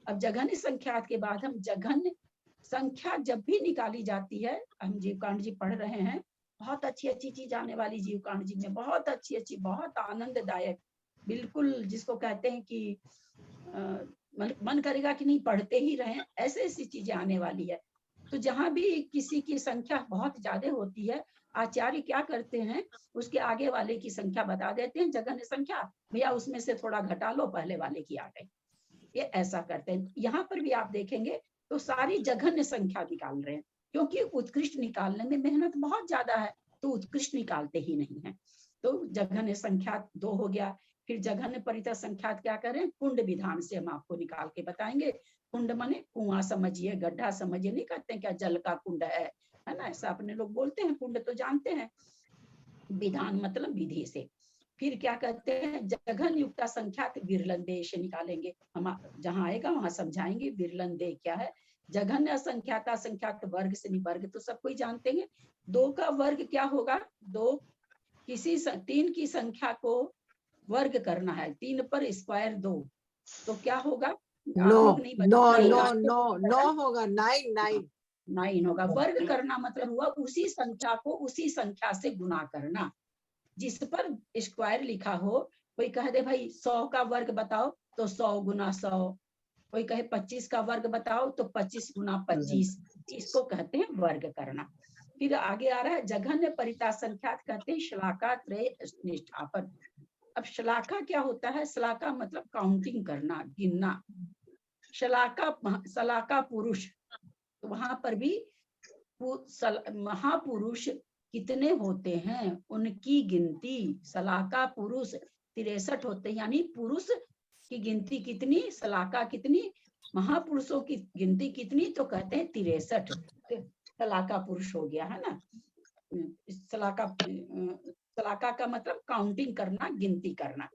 अब जघन्य संख्यात के बाद हम जघन्य संख्या जब भी निकाली जाती है, हम जीवकांड जी पढ़ रहे हैं, बहुत अच्छी अच्छी चीज आने वाली जीवकांड जी में, बहुत अच्छी अच्छी, बहुत आनंददायक, बिल्कुल जिसको कहते हैं कि मन करेगा कि नहीं पढ़ते ही रहें, ऐसे ऐसी चीजें आने वाली है। तो जहां भी किसी की संख्या बहुत ज्यादा होती है, आचार्य क्या करते हैं, उसके आगे वाले की संख्या बता देते हैं, जघन्य संख्या भैया उसमें से थोड़ा घटा लो, पहले वाले की आ गई। ये ऐसा करते हैं। यहाँ पर भी आप देखेंगे तो सारी जघन्य संख्या निकाल रहे हैं, क्योंकि उत्कृष्ट निकालने में मेहनत बहुत ज्यादा है, तो उत्कृष्ट निकालते ही नहीं है। तो जघन्य संख्या 2 हो गया। फिर जघन्य परितः संख्या क्या करें, कुंड विधान से हम आपको निकाल के बताएंगे। कुंड माने कुआं समझिए, गड्ढा समझिए, नहीं कहते हैं क्या जल का कुंड है ना, ऐसा अपने लोग बोलते हैं, कुंड तो जानते हैं, विधान मतलब विधि से। फिर क्या कहते हैं, जघन्य युक्ता संख्यात विरलंदे से निकालेंगे, हम जहां आएगा वहां समझाएंगे विरलंदे क्या है। जघन्य असंख्याता संख्यात वर्ग से, वर्ग तो सब कोई जानते हैं, 2 का वर्ग क्या होगा, 2 किसी 3 की संख्या को वर्ग करना है, 3 पर स्क्वायर 2, तो क्या होगा, नो होगा, 9 होगा। वर्ग करना मतलब हुआ उसी संख्या को उसी संख्या से गुना करना, जिस पर स्क्वायर लिखा हो। कोई कह दे भाई 100 का वर्ग बताओ, तो 100 गुना 100, कोई कहे 25 का वर्ग बताओ, तो 25 गुना 25, इसको कहते हैं वर्ग करना। फिर आगे आ रहा है जघन्य परिता संख्यात, कहते हैं श्लाका त्रय निष्ठापन। अब श्लाका क्या होता है, श्लाका मतलब काउंटिंग करना, गिनना। श्लाका पुरुष, तो वहां पर भी महापुरुष कितने होते हैं उनकी गिनती, सलाका पुरुष 63 होते हैं, यानी पुरुष की गिनती कितनी, सलाका कितनी, महापुरुषों की गिनती कितनी, तो कहते हैं 63, सलाका पुरुष हो गया है ना। सलाका का मतलब काउंटिंग करना, गिनती करना।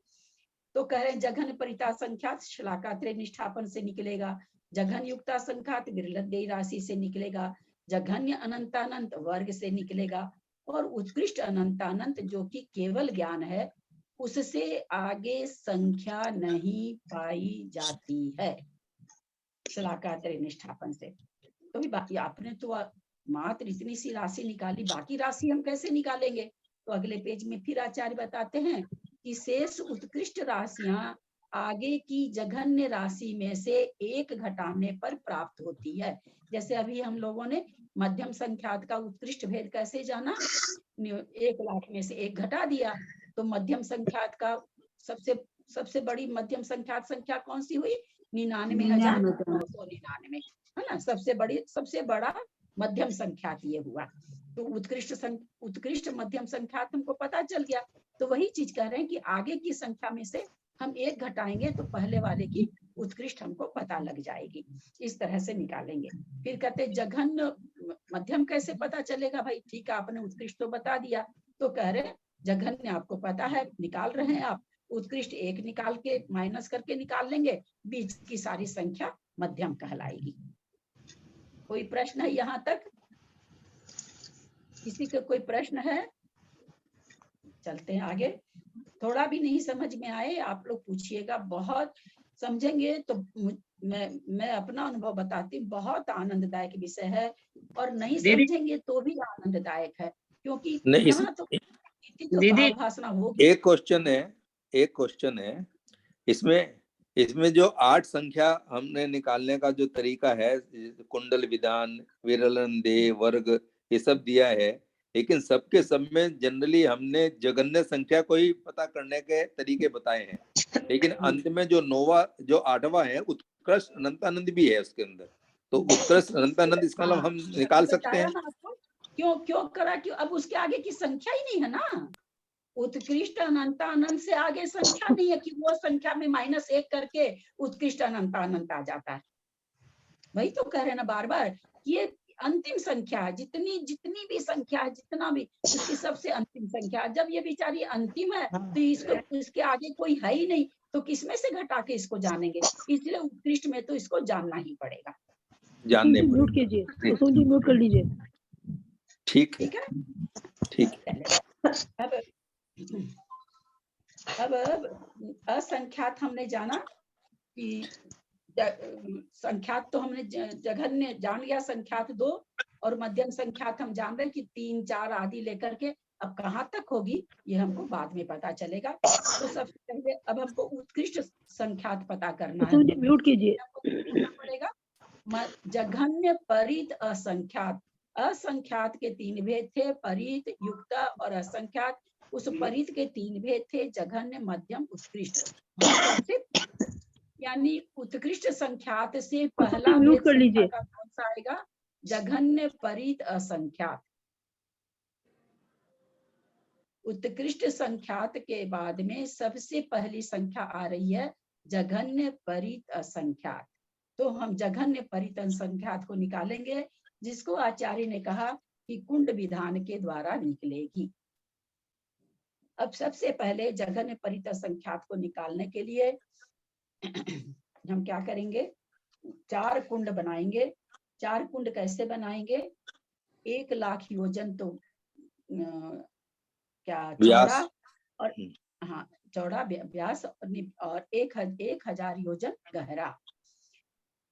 तो कह रहे हैं जघन्य परिता संख्यात श्लाका त्रय निष्ठापन से निकलेगा, जघन्य युक्ता संख्यात विरलंदे राशि से निकलेगा, जघन्य अनंतानंत वर्ग से निकलेगा, और उत्कृष्ट अनंतानंत जो कि केवल ज्ञान है, उससे आगे संख्या नहीं पाई जाती है श्लाका त्रय निष्ठापन से। तो भी बाकी आपने तो मात्र इतनी सी राशि निकाली, बाकी राशि हम कैसे निकालेंगे? तो अगले पेज में फिर आचार्य बताते हैं कि शेष उत्कृष्ट राशियां आगे की जघन्य राशि में से 1 घटाने पर प्राप्त होती है। जैसे अभी हम लोगों ने मध्यम संख्यात का उत्कृष्ट भेद कैसे जाना, 1 लाख में से 1 घटा दिया, तो मध्यम संख्यात का सबसे बड़ी मध्यम संख्यात संख्या कौन सी हुई, 99,999 है ना, सबसे बड़ा मध्यम संख्यात ये हुआ। तो उत्कृष्ट मध्यम संख्यात हमको पता चल गया। तो वही चीज कह रहे हैं कि आगे की संख्या में से हम 1 घटाएंगे तो पहले वाले की उत्कृष्ट हमको पता लग जाएगी, इस तरह से निकालेंगे। फिर कहते जघन्य मध्यम कैसे पता चलेगा, भाई ठीक है आपने उत्कृष्ट तो बता दिया, तो कह रहे जघन्य आपको पता है, निकाल रहे हैं आप, उत्कृष्ट 1 निकाल के माइनस करके निकाल लेंगे, बीच की सारी संख्या मध्यम कहलाएगी। कोई प्रश्न है यहाँ तक? किसी का कोई प्रश्न है? चलते हैं आगे। थोड़ा भी नहीं समझ में आए आप लोग पूछिएगा, बहुत समझेंगे तो मैं अपना अनुभव बताती हूँ, बहुत आनंददायक विषय है, और नहीं समझेंगे तो भी आनंददायक है, क्योंकि यहाँ तो भाषण होगी। एक क्वेश्चन है इसमें जो 8 संख्या हमने निकालने का जो तरीका है, कुंडल विधान, विरलंदे, वर्ग, ये सब दिया है, लेकिन सबके सब में जनरली हमने जगन्य संख्या को ही पता करने के तरीके बताए हैं, लेकिन अंत में जो 8वां है उत्कृष्ट अनंतानंद भी है उसके अंदर, तो उत्कृष्ट अनंतानंद इसका मतलब हम निकाल सकते हैं। क्यों क्यों करा, क्यों? अब उसके आगे की संख्या ही नहीं है ना। उत्कृष्ट अनंतानंद से आगे संख्या नहीं है कि वो संख्या में -1 करके उत्कृष्ट अनंतानंद आ जाता है। वही तो कह रहे हैं ना बार बार, ये अंतिम संख्या है। जितनी जितनी भी संख्या है, जितना भी, उसकी सबसे अंतिम संख्या। जब ये बेचारी अंतिम है तो इसको, इसके आगे कोई है ही नहीं, तो किसमें से घटा के इसको जानेंगे? इसलिए उत्कृष्ट में तो इसको जानना ही पड़ेगा। जानने म्यूट कीजिए, कुसुम जी म्यूट कर लीजिए। ठीक है, ठीक है, ठीक। अब असंख्यात हमने जाना कि संख्यात तो हमने जघन्य जान लिया, संख्यात 2, और मध्यम संख्यात हम जान रहे कि 3, 4 आदि लेकर के अब कहाँ तक होगी ये हमको बाद में पता चलेगा। तो सबसे पहले अब हमको उत्कृष्ट संख्यात पता करना है। म्यूट कीजिए। पड़ेगा जघन्य, परित, असंख्यात। असंख्यात के 3 भेद थे, परित, युक्त और असंख्यात। उस परित के 3 भेद थे, जघन्य, मध्यम, उत्कृष्ट। यानी उत्कृष्ट संख्यात से पहला भेद कर लीजिए। कौन सा आएगा? जघन्य, परित, असंख्यात। उत्कृष्ट संख्यात के बाद में सबसे पहली संख्या आ रही है जघन्य, परित, असंख्यात। तो हम जघन्य, परित, असंख्यात को निकालेंगे, जिसको आचार्य ने कहा कि कुंड विधान के द्वारा निकलेगी। अब सबसे पहले जघन्य, परित, असंख्यात को निकालने के लिए हम क्या करेंगे? 4 कुंड बनाएंगे। 4 कुंड कैसे बनाएंगे? 1 लाख योजन तो क्या चौड़ा, और हाँ चौड़ा व्यास, और 1000 योजन गहरा।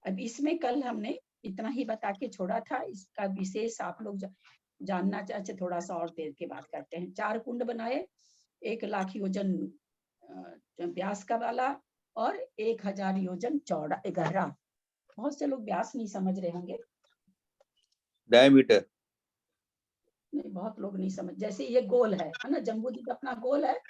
अब इसमें कल हमने इतना ही बता के छोड़ा था, इसका विशेष आप लोग जानना चाहते, थोड़ा सा और देर के बात करते हैं। 4 कुंड बनाए, 1 लाख योजन व्यास का वाला और 1000 योजन चौड़ा गहरा। बहुत से लोग व्यास नहीं समझ रहे होंगे, डायमीटर नहीं, बहुत लोग नहीं समझ। जैसे ये गोल है ना, जम्बूद्वीप अपना गोल है,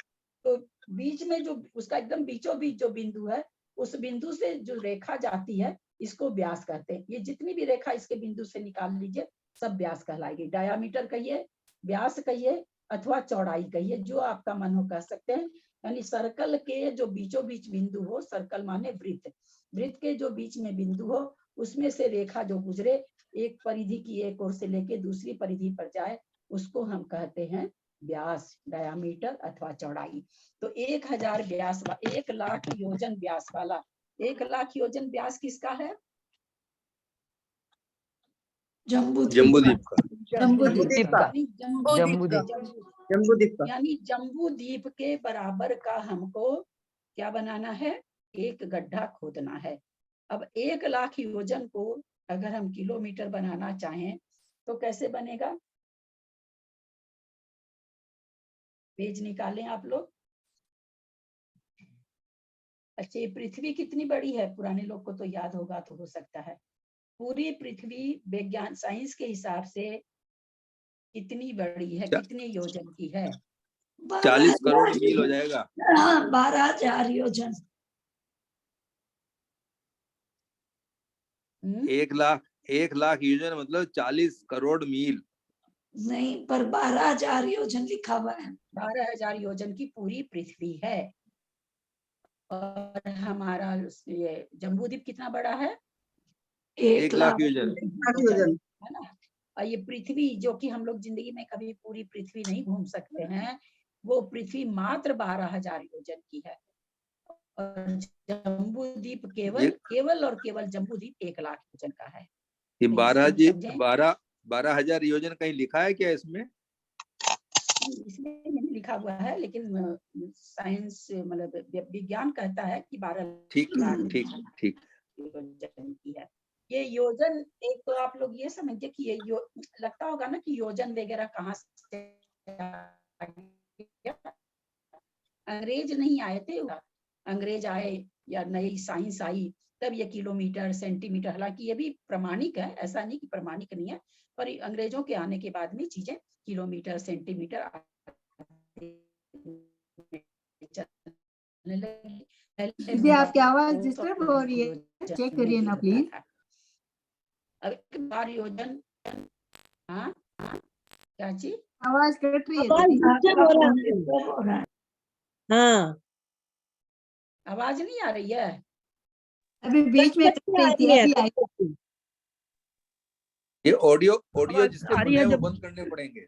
तो बीच में जो उसका एकदम बीचों बीच जो बिंदु है, उस बिंदु से जो रेखा जाती है इसको व्यास कहते हैं। ये जितनी भी रेखा इसके बिंदु से निकाल लीजिए, सब व्यास कहलाएगी। डायामीटर कहिए, व्यास कहिए, अथवा चौड़ाई कहिए, जो आपका मन हो कह सकते हैं। यानी सर्कल के जो बीचों बीच बिंदु हो, सर्कल माने वृत्त, वृत्त के जो बीच में बिंदु हो, उसमें से रेखा जो गुजरे, एक परिधि की एक ओर से लेके दूसरी परिधि पर जाए, उसको हम कहते हैं व्यास, डायामीटर अथवा चौड़ाई। तो 1000 व्यास, 1 लाख योजन व्यास वाला, 1 लाख योजन व्यास किसका है? जम्बूद्वीप का। यानी जम्बूद्वीप के बराबर का हमको क्या बनाना है? एक गड्ढा खोदना है। अब 1 लाख योजन को अगर हम किलोमीटर बनाना चाहें तो कैसे बनेगा? पेज निकालें आप लोग। अच्छा, ये पृथ्वी कितनी बड़ी है? पुराने लोग को तो याद होगा, तो हो सकता है। पूरी पृथ्वी विज्ञान साइंस के हिसाब से कितनी बड़ी है, कितने योजन की है? 40 करोड़ मील हो जाएगा। 12,000 योजन। 1 लाख योजन मतलब 40 करोड़ मील। नहीं, पर 12,000 योजन लिखा हुआ है। 12,000 योजन की पूरी पृथ्वी है। और हमारा ये जम्बूद्वीप कितना बड़ा है? 1 लाख योजन है ना। और ये पृथ्वी जो कि हम लोग जिंदगी में कभी पूरी पृथ्वी नहीं घूम सकते हैं, वो पृथ्वी मात्र 12,000 योजन की है। और जम्बूद्वीप केवल जम्बूद्वीप 1 लाख योजन का है। ये 12,000 योजन कहीं लिखा है क्या इसमें? इसमें नहीं लिखा हुआ है, लेकिन साइंस मतलब विज्ञान कहता है कि 12 ठीक योजन की है। ये योजन, एक तो आप लोग ये समझिए कि ये लगता होगा ना कि योजन वगैरह कहाँ से अंग्रेज नहीं आए थे, अंग्रेज आए या नई साइंस आई तब ये किलोमीटर सेंटीमीटर, हालांकि ये भी प्रमाणिक है, ऐसा नहीं कि प्रमाणिक नहीं है, पर अंग्रेजों के आने के बाद में चीजें किलोमीटर सेंटीमीटर चलने लगी। दीदी आपकी आवाज डिस्टर्ब हो रही है, चेक करिए ना प्लीज। अब एक बार योजन, हाँ क्या चीज, आवाज कट रही है। हाँ आवाज नहीं आ रही है? अभी बीच में कट रही थी, अभी आई। ये ऑडियो जिसके खुले हैं वो बंद करने पड़ेंगे।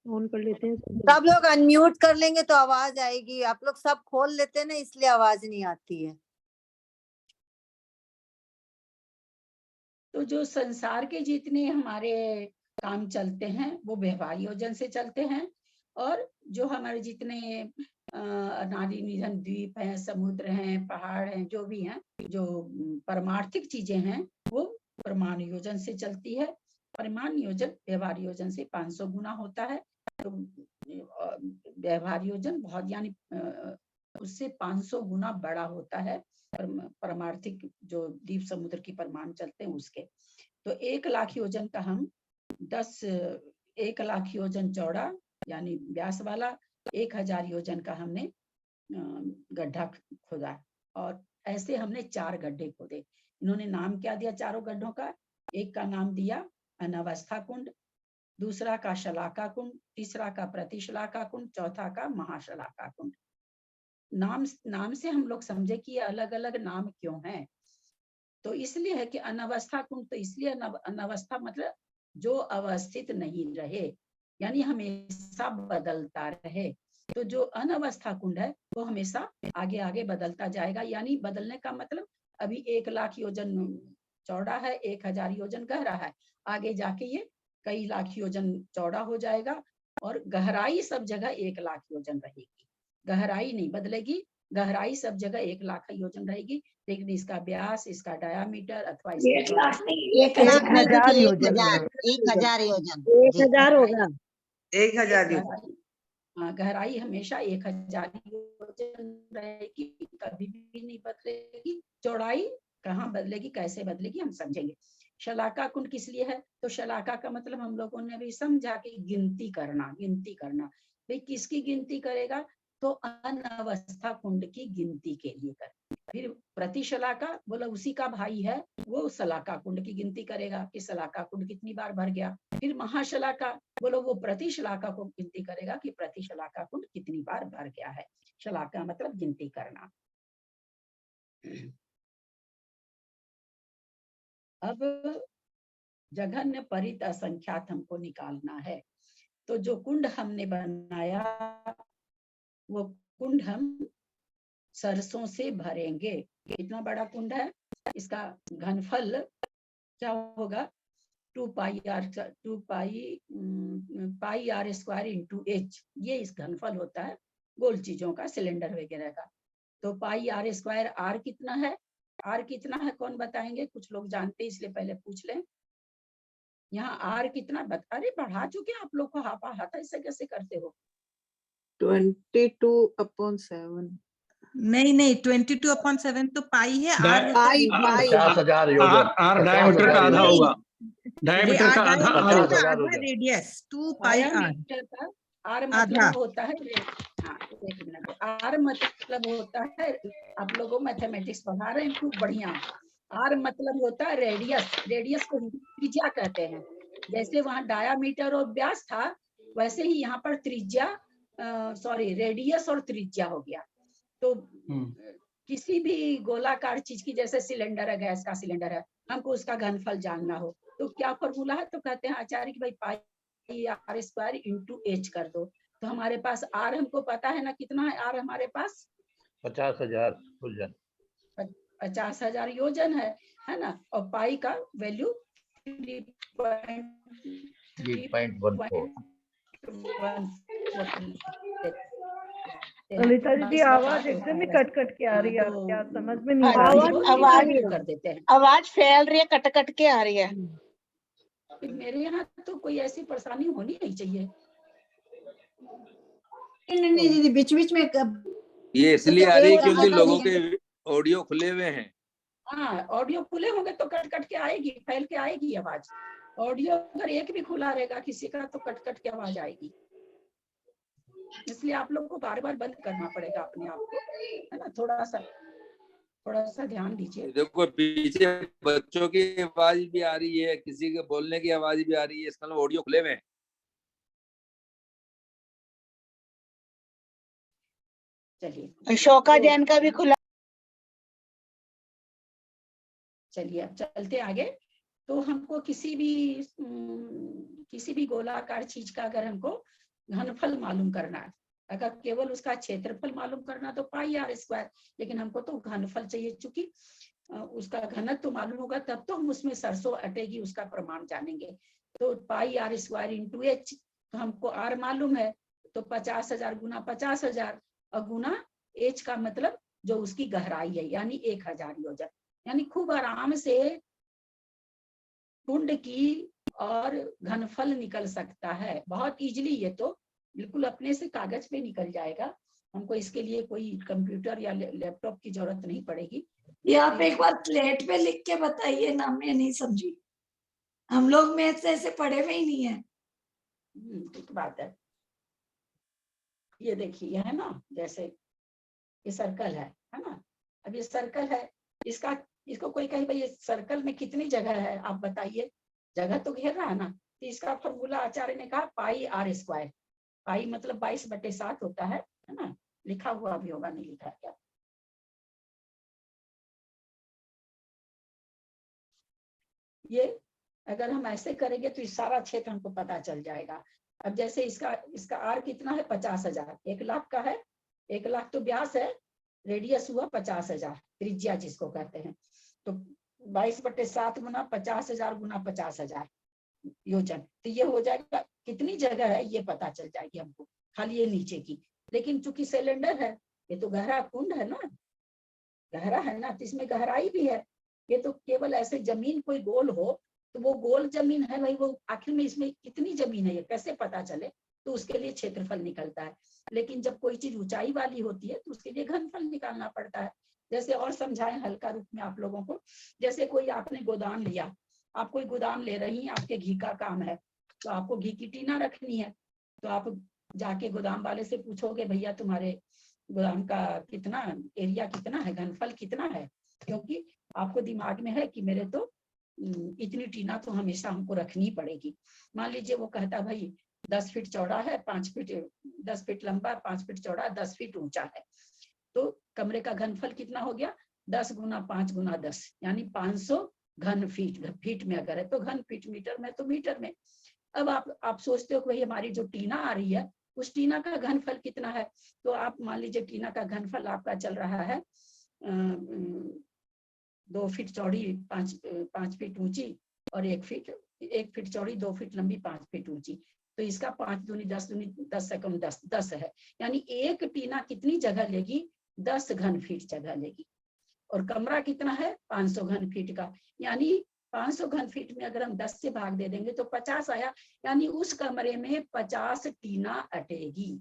ऑन कर लेते हैं, सब लोग अनम्यूट कर लेंगे तो आवाज आएगी। आप लोग सब खोल लेते हैं ना, इसलिए आवाज नहीं आती है। तो जो संसार के जितने हमारे काम चलते हैं वो व्यवहार योजन से चलते हैं, और जो हमारे जितने अनादि निधन द्वीप हैं, समुद्र हैं, पहाड़ हैं, जो भी हैं, जो परमार्थिक चीजें हैं वो प्रमाण योजन से चलती है। परिमाण योजन व्यवहार योजन से 500 गुना होता है। तो व्यवहार योजन बहुत यानी उससे 500 गुना बड़ा होता है परमार्थिक जो द्वीप समुद्र की परमाणु चलते हैं उसके। तो 1 लाख योजन का हम 1 लाख योजन चौड़ा यानी व्यास वाला 1000 योजन का हमने गड्ढा खोदा, और ऐसे हमने 4 गड्ढे खोदे। इन्होंने नाम क्या दिया चारों गड्ढों का? एक का नाम दिया अनवस्था कुंड, दूसरा का शलाका कुंड, तीसरा का प्रतिशलाका कुंड, चौथा का महाशलाका कुंड। नाम से हम लोग समझे कि ये अलग अलग नाम क्यों हैं। तो इसलिए है कि अनवस्था कुंड, तो इसलिए अनवस्था मतलब जो अवस्थित नहीं रहे, यानी हमेशा बदलता रहे। तो जो अनवस्था कुंड है वो हमेशा आगे आगे बदलता जाएगा, यानी बदलने का मतलब अभी 1 लाख योजन चौड़ा है, 1000 योजन गहरा है, आगे जाके ये कई लाख योजन चौड़ा हो जाएगा, और गहराई सब जगह 1 लाख योजन रहेगी। गहराई नहीं बदलेगी, गहराई सब जगह 1 लाख योजन रहेगी, लेकिन इसका व्यास, इसका डायामीटर अथवा 1 लाख नहीं, 1000 योजन। 1000 योजन, 1000 होगा। 1000 हाँ, गहराई हमेशा 1000 योजन रहेगी, कभी भी नहीं बदलेगी। चौड़ाई कहाँ बदलेगी, कैसे बदलेगी हम समझेंगे। शलाका कुंड किस लिए है? तो शलाका का मतलब हम लोगों ने भी समझा कि गिनती करना। भाई किसकी गिनती करेगा? तो अनवस्था कुंड की गिनती के लिए कर। फिर प्रतिशलाका बोला उसी का भाई है, वो शलाका कुंड की गिनती करेगा कि शलाका कुंड कितनी बार भर गया। फिर महाशलाका बोलो वो प्रतिशलाका को गिनती करेगा कि प्रतिशलाका कुंड कितनी बार भर गया है। शलाका मतलब गिनती करना। अब जघन्य परित असंख्यात हमको निकालना है। तो जो कुंड हमने बनाया वो कुंड हम सरसों से भरेंगे। कितना बड़ा कुंड है, इसका घनफल क्या होगा? 2 पाई आर स्क्वायर इंटू एच, ये इस घनफल होता है गोल चीजों का, सिलेंडर वगैरह का। तो पाई आर स्क्वायर, आर कितना है? आर कितना है कौन बताएंगे? कुछ लोग जानते हैं इसलिए पहले पूछ लें। यहाँ आर कितना अरे बढ़ा चुके आप लोग को, हाथ ऐसे कैसे करते हो? 22/7। नहीं 22/7 तो पाई है। आर 50,000 योजन। आर डायमीटर का आधा होगा। डायमीटर का आधा रेडियस 2 पाई आर। आर मतलब होता है, हाँ एक मिनट, आर मतलब होता है, आप लोगों मैथमेटिक्स पढ़ा रहे हैं खूब बढ़िया। आर मतलब होता है रेडियस, रेडियस को त्रिज्या कहते हैं। जैसे वहाँ डायामीटर और व्यास था, वैसे ही यहाँ पर त्रिज्या रेडियस और त्रिज्या हो गया। तो किसी भी गोलाकार चीज की, जैसे सिलेंडर है, गैस का सिलेंडर है, हमको उसका घनफल जानना हो तो क्या फॉर्मूला है? तो कहते हैं आचार्य कि भाई पाई आर स्क्वायर इंटू एच कर दो। तो हमारे पास आर हमको पता है ना, कितना है आर हमारे पास? 50,000 योजन। 50,000 योजन है ना। और पाई का वैल्यू 3.14। ललिता दीदी आवाज एकदम ही कट कट के आ रही है, क्या समझ में नहीं आ रही? आवाज कर देते हैं, आवाज फैल रही है, कट कट के आ रही है। मेरे यहाँ तो कोई ऐसी परेशानी होनी नहीं चाहिए। नहीं दीदी बीच बीच में ये इसलिए आ रही है क्योंकि ऑडियो खुले हुए हैं। हाँ, ऑडियो खुले होंगे तो कट कट के आएगी, फैल के आएगी आवाज। ऑडियो अगर एक भी खुला रहेगा किसी का तो कट कट के आवाज आएगी। इसलिए आप लोग को बार बार बंद करना पड़ेगा अपने आप को, है ना। थोड़ा सा ध्यान दीजिए। देखो पीछे बच्चों की आवाज भी आ रही है, किसी के बोलने की आवाज भी आ रही है, इसका मतलब ऑडियो खुले हुए हैं। चलिए, शोका जैन का भी खुला। चलिए अब चलते आगे। तो हमको किसी भी गोलाकार चीज का अगर हमको घनफल मालूम करना है, अगर केवल उसका क्षेत्रफल मालूम करना तो पाई आर स्क्वायर, लेकिन हमको तो घनफल चाहिए। चूंकि उसका घनत्व तो मालूम होगा तब तो हम उसमें सरसों अटेगी, उसका प्रमाण जानेंगे। तो पाई आर स्क्वायर इंटू एच, तो हमको आर मालूम है तो 50,000 गुना 50,000 और गुना एच का मतलब जो उसकी गहराई है यानी 1000 योजन। यानी खूब आराम से कुंड की और घनफल निकल सकता है, बहुत इजीली। ये तो बिल्कुल अपने से कागज पे निकल जाएगा, हमको इसके लिए कोई कंप्यूटर या लैपटॉप की जरूरत नहीं पड़ेगी। ये आप एक बार स्लेट पे लिख के बताइए ना, मैं नहीं समझी, हम लोग मैथ ऐसे पढ़े हुए ही नहीं है। ठीक बात है। ये देखिए है ना, जैसे ये सर्कल है ना। अब ये सर्कल है, इसको कोई कहे भाई ये सर्कल में कितनी जगह है, आप बताइए। जगह तो घेर रहा है ना, तो इसका फॉर्मूला आचार्य ने कहा पाई आर स्क्वायर। पाई मतलब 22/7 होता है ना। लिखा हुआ भी होगा, नहीं लिखा क्या? ये अगर हम ऐसे करेंगे तो इस सारा क्षेत्र हमको पता चल जाएगा। अब जैसे इसका आर कितना है 50,000, 1 लाख का है। 1 लाख तो व्यास है, रेडियस हुआ 50,000, त्रिज्या जिसको कहते हैं। तो 22/7 गुना 50,000 गुना 50,000 योजन, तो ये हो जाएगा। कितनी जगह है ये पता चल जाएगी हमको, खाली ये नीचे की। लेकिन चूंकि सिलेंडर है, ये तो गहरा कुंड है ना, गहरा है ना, तो इसमें गहराई भी है। ये तो केवल ऐसे जमीन कोई गोल हो तो वो गोल जमीन है भाई, वो आखिर में इसमें कितनी जमीन है ये कैसे पता चले, तो उसके लिए क्षेत्रफल निकलता है। लेकिन जब कोई चीज ऊंचाई वाली होती है तो उसके लिए घनफल निकालना पड़ता है। जैसे और समझाएं हल्का रूप में आप लोगों को। जैसे कोई आपने गोदाम लिया, आप कोई गोदाम ले रही हैं, आपके घी का काम है, तो आपको घी की टीना रखनी है। तो आप जाके गोदाम वाले से पूछोगे भैया तुम्हारे गोदाम का कितना एरिया कितना है, घनफल कितना है, क्योंकि आपको दिमाग में है कि मेरे तो इतनी टीना तो हमेशा हमको रखनी पड़ेगी। मान लीजिए वो कहता भाई 10 फीट चौड़ा है, 5 फीट 10 फीट लंबा, 5 फीट चौड़ा, 10 फीट ऊंचा है। तो कमरे का घनफल कितना हो गया, 10 गुना 5 गुना 10 यानी 500 घन फीट। फीट में अगर है तो घन फीट, मीटर में तो मीटर में। अब आप सोचते हो कि भाई हमारी जो टीना आ रही है उस टीना का घनफल कितना है। तो आप मान लीजिए टीना का घनफल आपका चल रहा है 2 फीट चौड़ी, 5 फीट ऊंची और 1 फीट चौड़ी, 2 फीट लंबी, 5 फीट ऊंची। तो इसका 5 दूनी 10 दूनी 10 से कम 10 है। यानी एक टीना कितनी जगह लेगी, 10 घन फीट जगह लेगी। और कमरा कितना है 500 घन फीट का, यानी 500 घन फीट में अगर हम 10 से भाग दे देंगे तो 50 आया, यानी उस कमरे में 50 टीना अटेगी।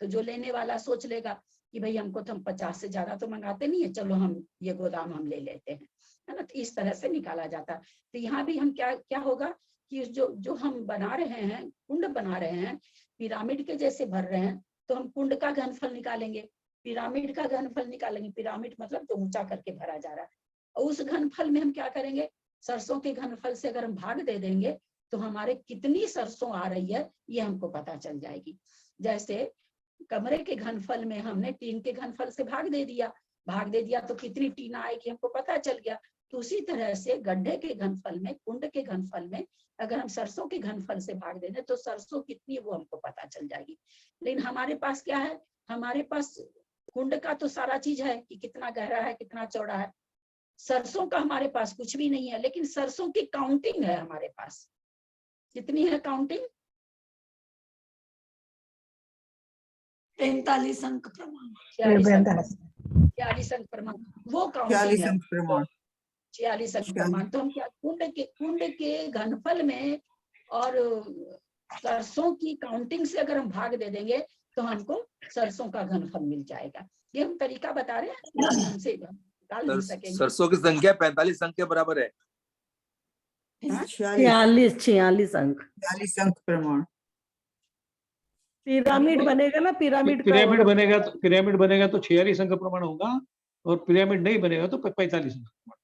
तो जो लेने वाला सोच लेगा कि भाई हमको तो हम 50 से ज्यादा तो मंगाते नहीं है, चलो हम ये गोदाम हम ले लेते हैं, है ना। तो इस तरह से निकाला जाता है। तो यहाँ भी हम क्या होगा कि जो हम बना रहे हैं, कुंड बना रहे हैं, पिरामिड के जैसे भर रहे हैं, तो हम कुंड का घनफल निकालेंगे, पिरामिड का घनफल निकालेंगे। पिरामिड मतलब जो ऊंचा करके भरा जा रहा है। और उस घनफल में हम क्या करेंगे, सरसों के घनफल से अगर हम भाग दे देंगे तो हमारे कितनी सरसों आ रही है ये हमको पता चल जाएगी। जैसे कमरे के घनफल में हमने टीन के घनफल से भाग दे दिया तो कितनी टीना आएगी हमको पता चल गया। तो उसी तरह से गड्ढे के घनफल में, कुंड के घनफल में अगर हम सरसों के घनफल से भाग दे दें तो सरसों कितनी वो हमको पता चल जाएगी। लेकिन हमारे पास क्या है, हमारे पास कुंड का तो सारा चीज है कि कितना गहरा है कितना चौड़ा है। सरसों का हमारे पास कुछ भी नहीं है, लेकिन सरसों की काउंटिंग है हमारे पास। कितनी है काउंटिंग? 43 अंक प्रमाण, 46 अंक प्रमाण, वो काउंटिंग है। 46 अंक प्रमाण। तो हम क्या कुंड के घनफल में और सरसों की काउंटिंग से अगर हम भाग दे देंगे तो हमको सरसों का घनफल मिल जाएगा। ये हम तरीका बता रहे हैं, हमसे निकाल नहीं सकेंगे। सरसों की संख्या 45 अंक के बराबर है। 46 अंक 40 अंक प्रमाण। पिरामिड बनेगा ना, पिरामिड पिरामिड बनेगा तो 46 अंक प्रमाण होगा, और पिरामिड नहीं बनेगा तो 45 अंक प्रमाण।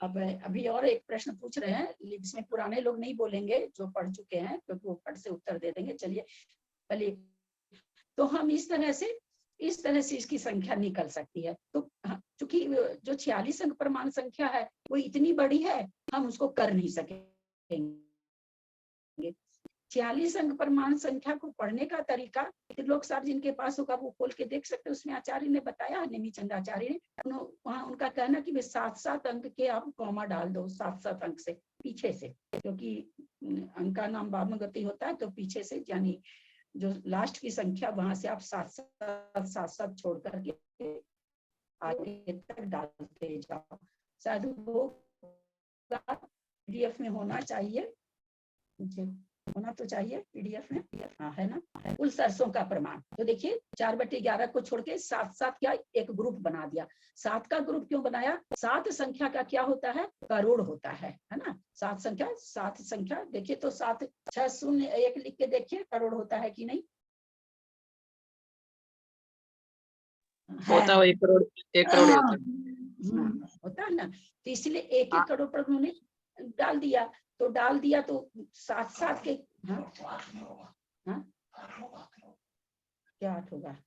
अब अभी और एक प्रश्न पूछ रहे हैं, इसमें पुराने लोग नहीं बोलेंगे, जो पढ़ चुके हैं, क्योंकि वो फट से उत्तर दे देंगे। चलिए चलिए, तो हम इस तरह से इसकी संख्या निकल सकती है। तो चूंकि जो 46 अंक प्रमाण संख्या है वो इतनी बड़ी है, हम उसको कर नहीं सकेंगे। 46 अंक प्रमाण संख्या को पढ़ने का तरीका लोग साहब जिनके पास होगा वो खोल के देख सकते हैं। उसमें आचार्य ने बताया, नेमीचंद आचार्य ने, वहाँ उनका कहना कि वे 7-7 अंक के आप कॉमा डाल दो, 7-7 अंक से पीछे से, क्योंकि अंक का नाम वामगति होता है, तो पीछे से यानी जो लास्ट की संख्या वहां से आप 7-7 छोड़ करके आगे तक डालते जाओ। शायद वो पीडीएफ में होना चाहिए, होना तो चाहिए पीडीएफ में। हाँ है ना, कुल सरसों का प्रमाण। तो देखिए 4/11 को छोड़ के 7-7 क्या एक ग्रुप बना दिया। 7 का ग्रुप क्यों बनाया? 7 संख्या का क्या होता है? करोड़ होता है ना। 7 संख्या देखिए तो 7-6-0-1 लिख के देखिए, करोड़ होता है कि नहीं? होता है, 1 करोड़ होता है ना। तो इसलिए 1-1 करोड़ पर उन्होंने डाल दिया, तो 7-7 के क्या 8 होगा?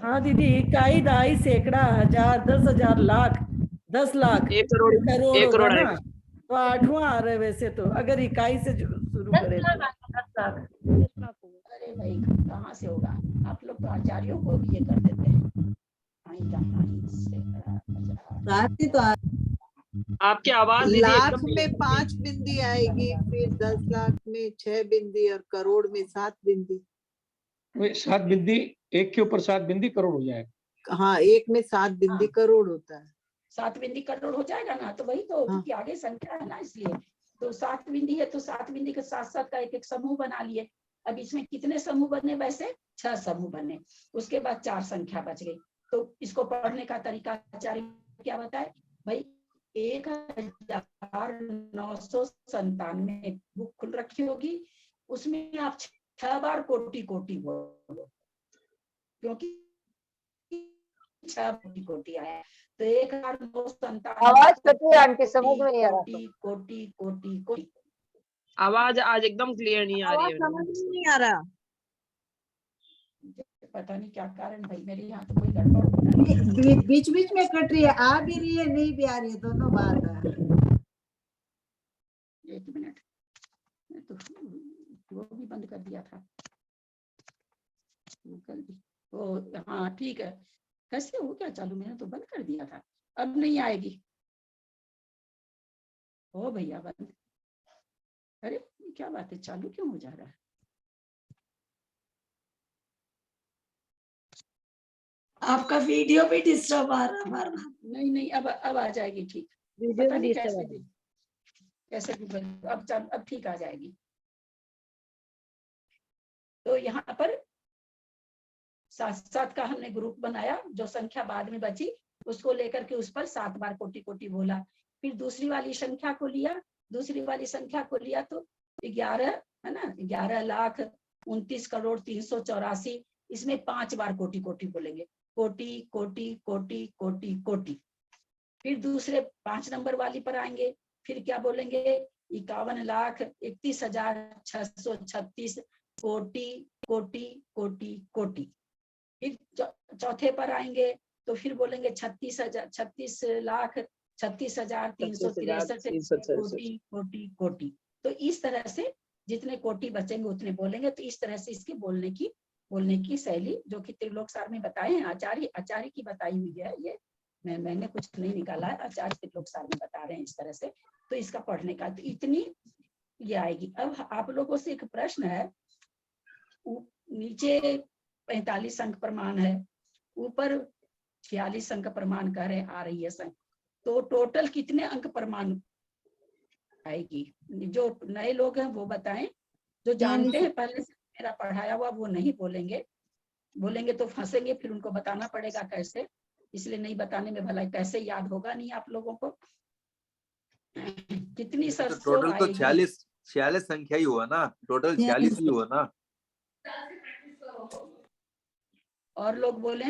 हाँ दीदी, इकाई, दहाई, सैकड़ा, हजार, 10,000, लाख, 10 लाख, 1 करोड़ होगा ना। तो 8वां आ रहा है वैसे तो, अगर इकाई से शुरू करें तो 10 लाख। अरे भाई कहाँ से होगा? आप लोग तो आचार्यों को भी ये कर देते हैं। आपकी आवाज लाख में 5 बिंदी आएगी, फिर 10 लाख में 6 बिंदी, और करोड़ में 7 बिंदी। 7 बिंदी, एक के ऊपर 7 बिंदी करोड़ हो जाएगा। हाँ, एक में 7 बिंदी करोड़ होता है। 7 बिंदी करोड़ हो जाएगा ना। तो वही तो, क्योंकि आगे संख्या है ना, इसलिए तो 7 बिंदी है, तो 7 बिंदी के 7-7 का एक समूह बना लिए। अब इसमें कितने समूह बने? वैसे 6 समूह बने। उसके बाद 4 संख्या बच गई। तो इसको पढ़ने का तरीका आचार्य क्या बताए भाई? 1997 बुक खुल रखी होगी, उसमें आप 6 बार कोटि कोटि बोलो, क्योंकि 6 कोटि आया। तो 1997 आवाज कटी है आंटी, समझ में नहीं आ रहा। कोटि कोटि कोटि। आवाज आज एकदम क्लियर नहीं आ रही है, समझ में नहीं आ रहा। पता नहीं क्या कारण भाई, मेरे यहाँ तो कोई गड़बड़ बीच बीच में कट रही है, आ भी रही है, नहीं भी आ रही है, दोनों बात है। 1 मिनट, तो वो भी बंद कर दिया था कल भी। ओ हाँ ठीक है, कैसे हो क्या चालू? मैंने तो बंद कर दिया था, अब नहीं आएगी। ओ भैया बंद, अरे क्या बात है, चालू क्यों हो जा रहा है? आपका वीडियो भी डिस्टर्ब आ रहा है बार बार। नहीं अब आ जाएगी ठीक। वीडियो पता भी नहीं डिस्टर्ब कैसे भी अब ठीक आ जाएगी। तो यहाँ पर 7-7 का हमने ग्रुप बनाया, जो संख्या बाद में बची उसको लेकर के उस पर 7 बार कोटि कोटि बोला। फिर दूसरी वाली संख्या को लिया, तो 11 है ना, 11,29,384। इसमें 5 बार कोटि कोटि बोलेंगे, कोटि कोटि कोटि कोटि कोटि। फिर दूसरे 5 नंबर वाली पर आएंगे, फिर क्या बोलेंगे? 51,31,636 कोटि कोटि कोटि कोटि। फिर चौथे पर आएंगे तो फिर बोलेंगे 36,36,36,363 कोटि कोटि कोटि। तो इस तरह से जितने कोटि बचेंगे उतने बोलेंगे। तो इस तरह से इसकी बोलने की शैली, जो कि त्रिलोक सार में बताए हैं, आचार्य की बताई हुई है। ये मैंने कुछ नहीं निकाला है, आचार्य त्रिलोक सार में बता रहे हैं इस तरह से। तो इसका पढ़ने का तो इतनी ये आएगी। अब आप लोगों से एक प्रश्न है, नीचे 45 अंक प्रमाण है, ऊपर 46 अंक प्रमाण कह रहे आ रही है संख्या, तो टोटल कितने अंक प्रमाण आएगी? जो नए लोग हैं वो बताएं, जो जानते हैं पहले से मेरा पढ़ाया हुआ वो नहीं बोलेंगे। बोलेंगे तो फंसेंगे, फिर उनको बताना पड़ेगा कैसे, इसलिए नहीं बताने में भला कैसे याद होगा नहीं आप लोगों को। कितनी तो सरसों टोटल तो आएगी? 46 संख्या ही हुआ ना, टोटल 46 ही हुआ ना। और लोग बोले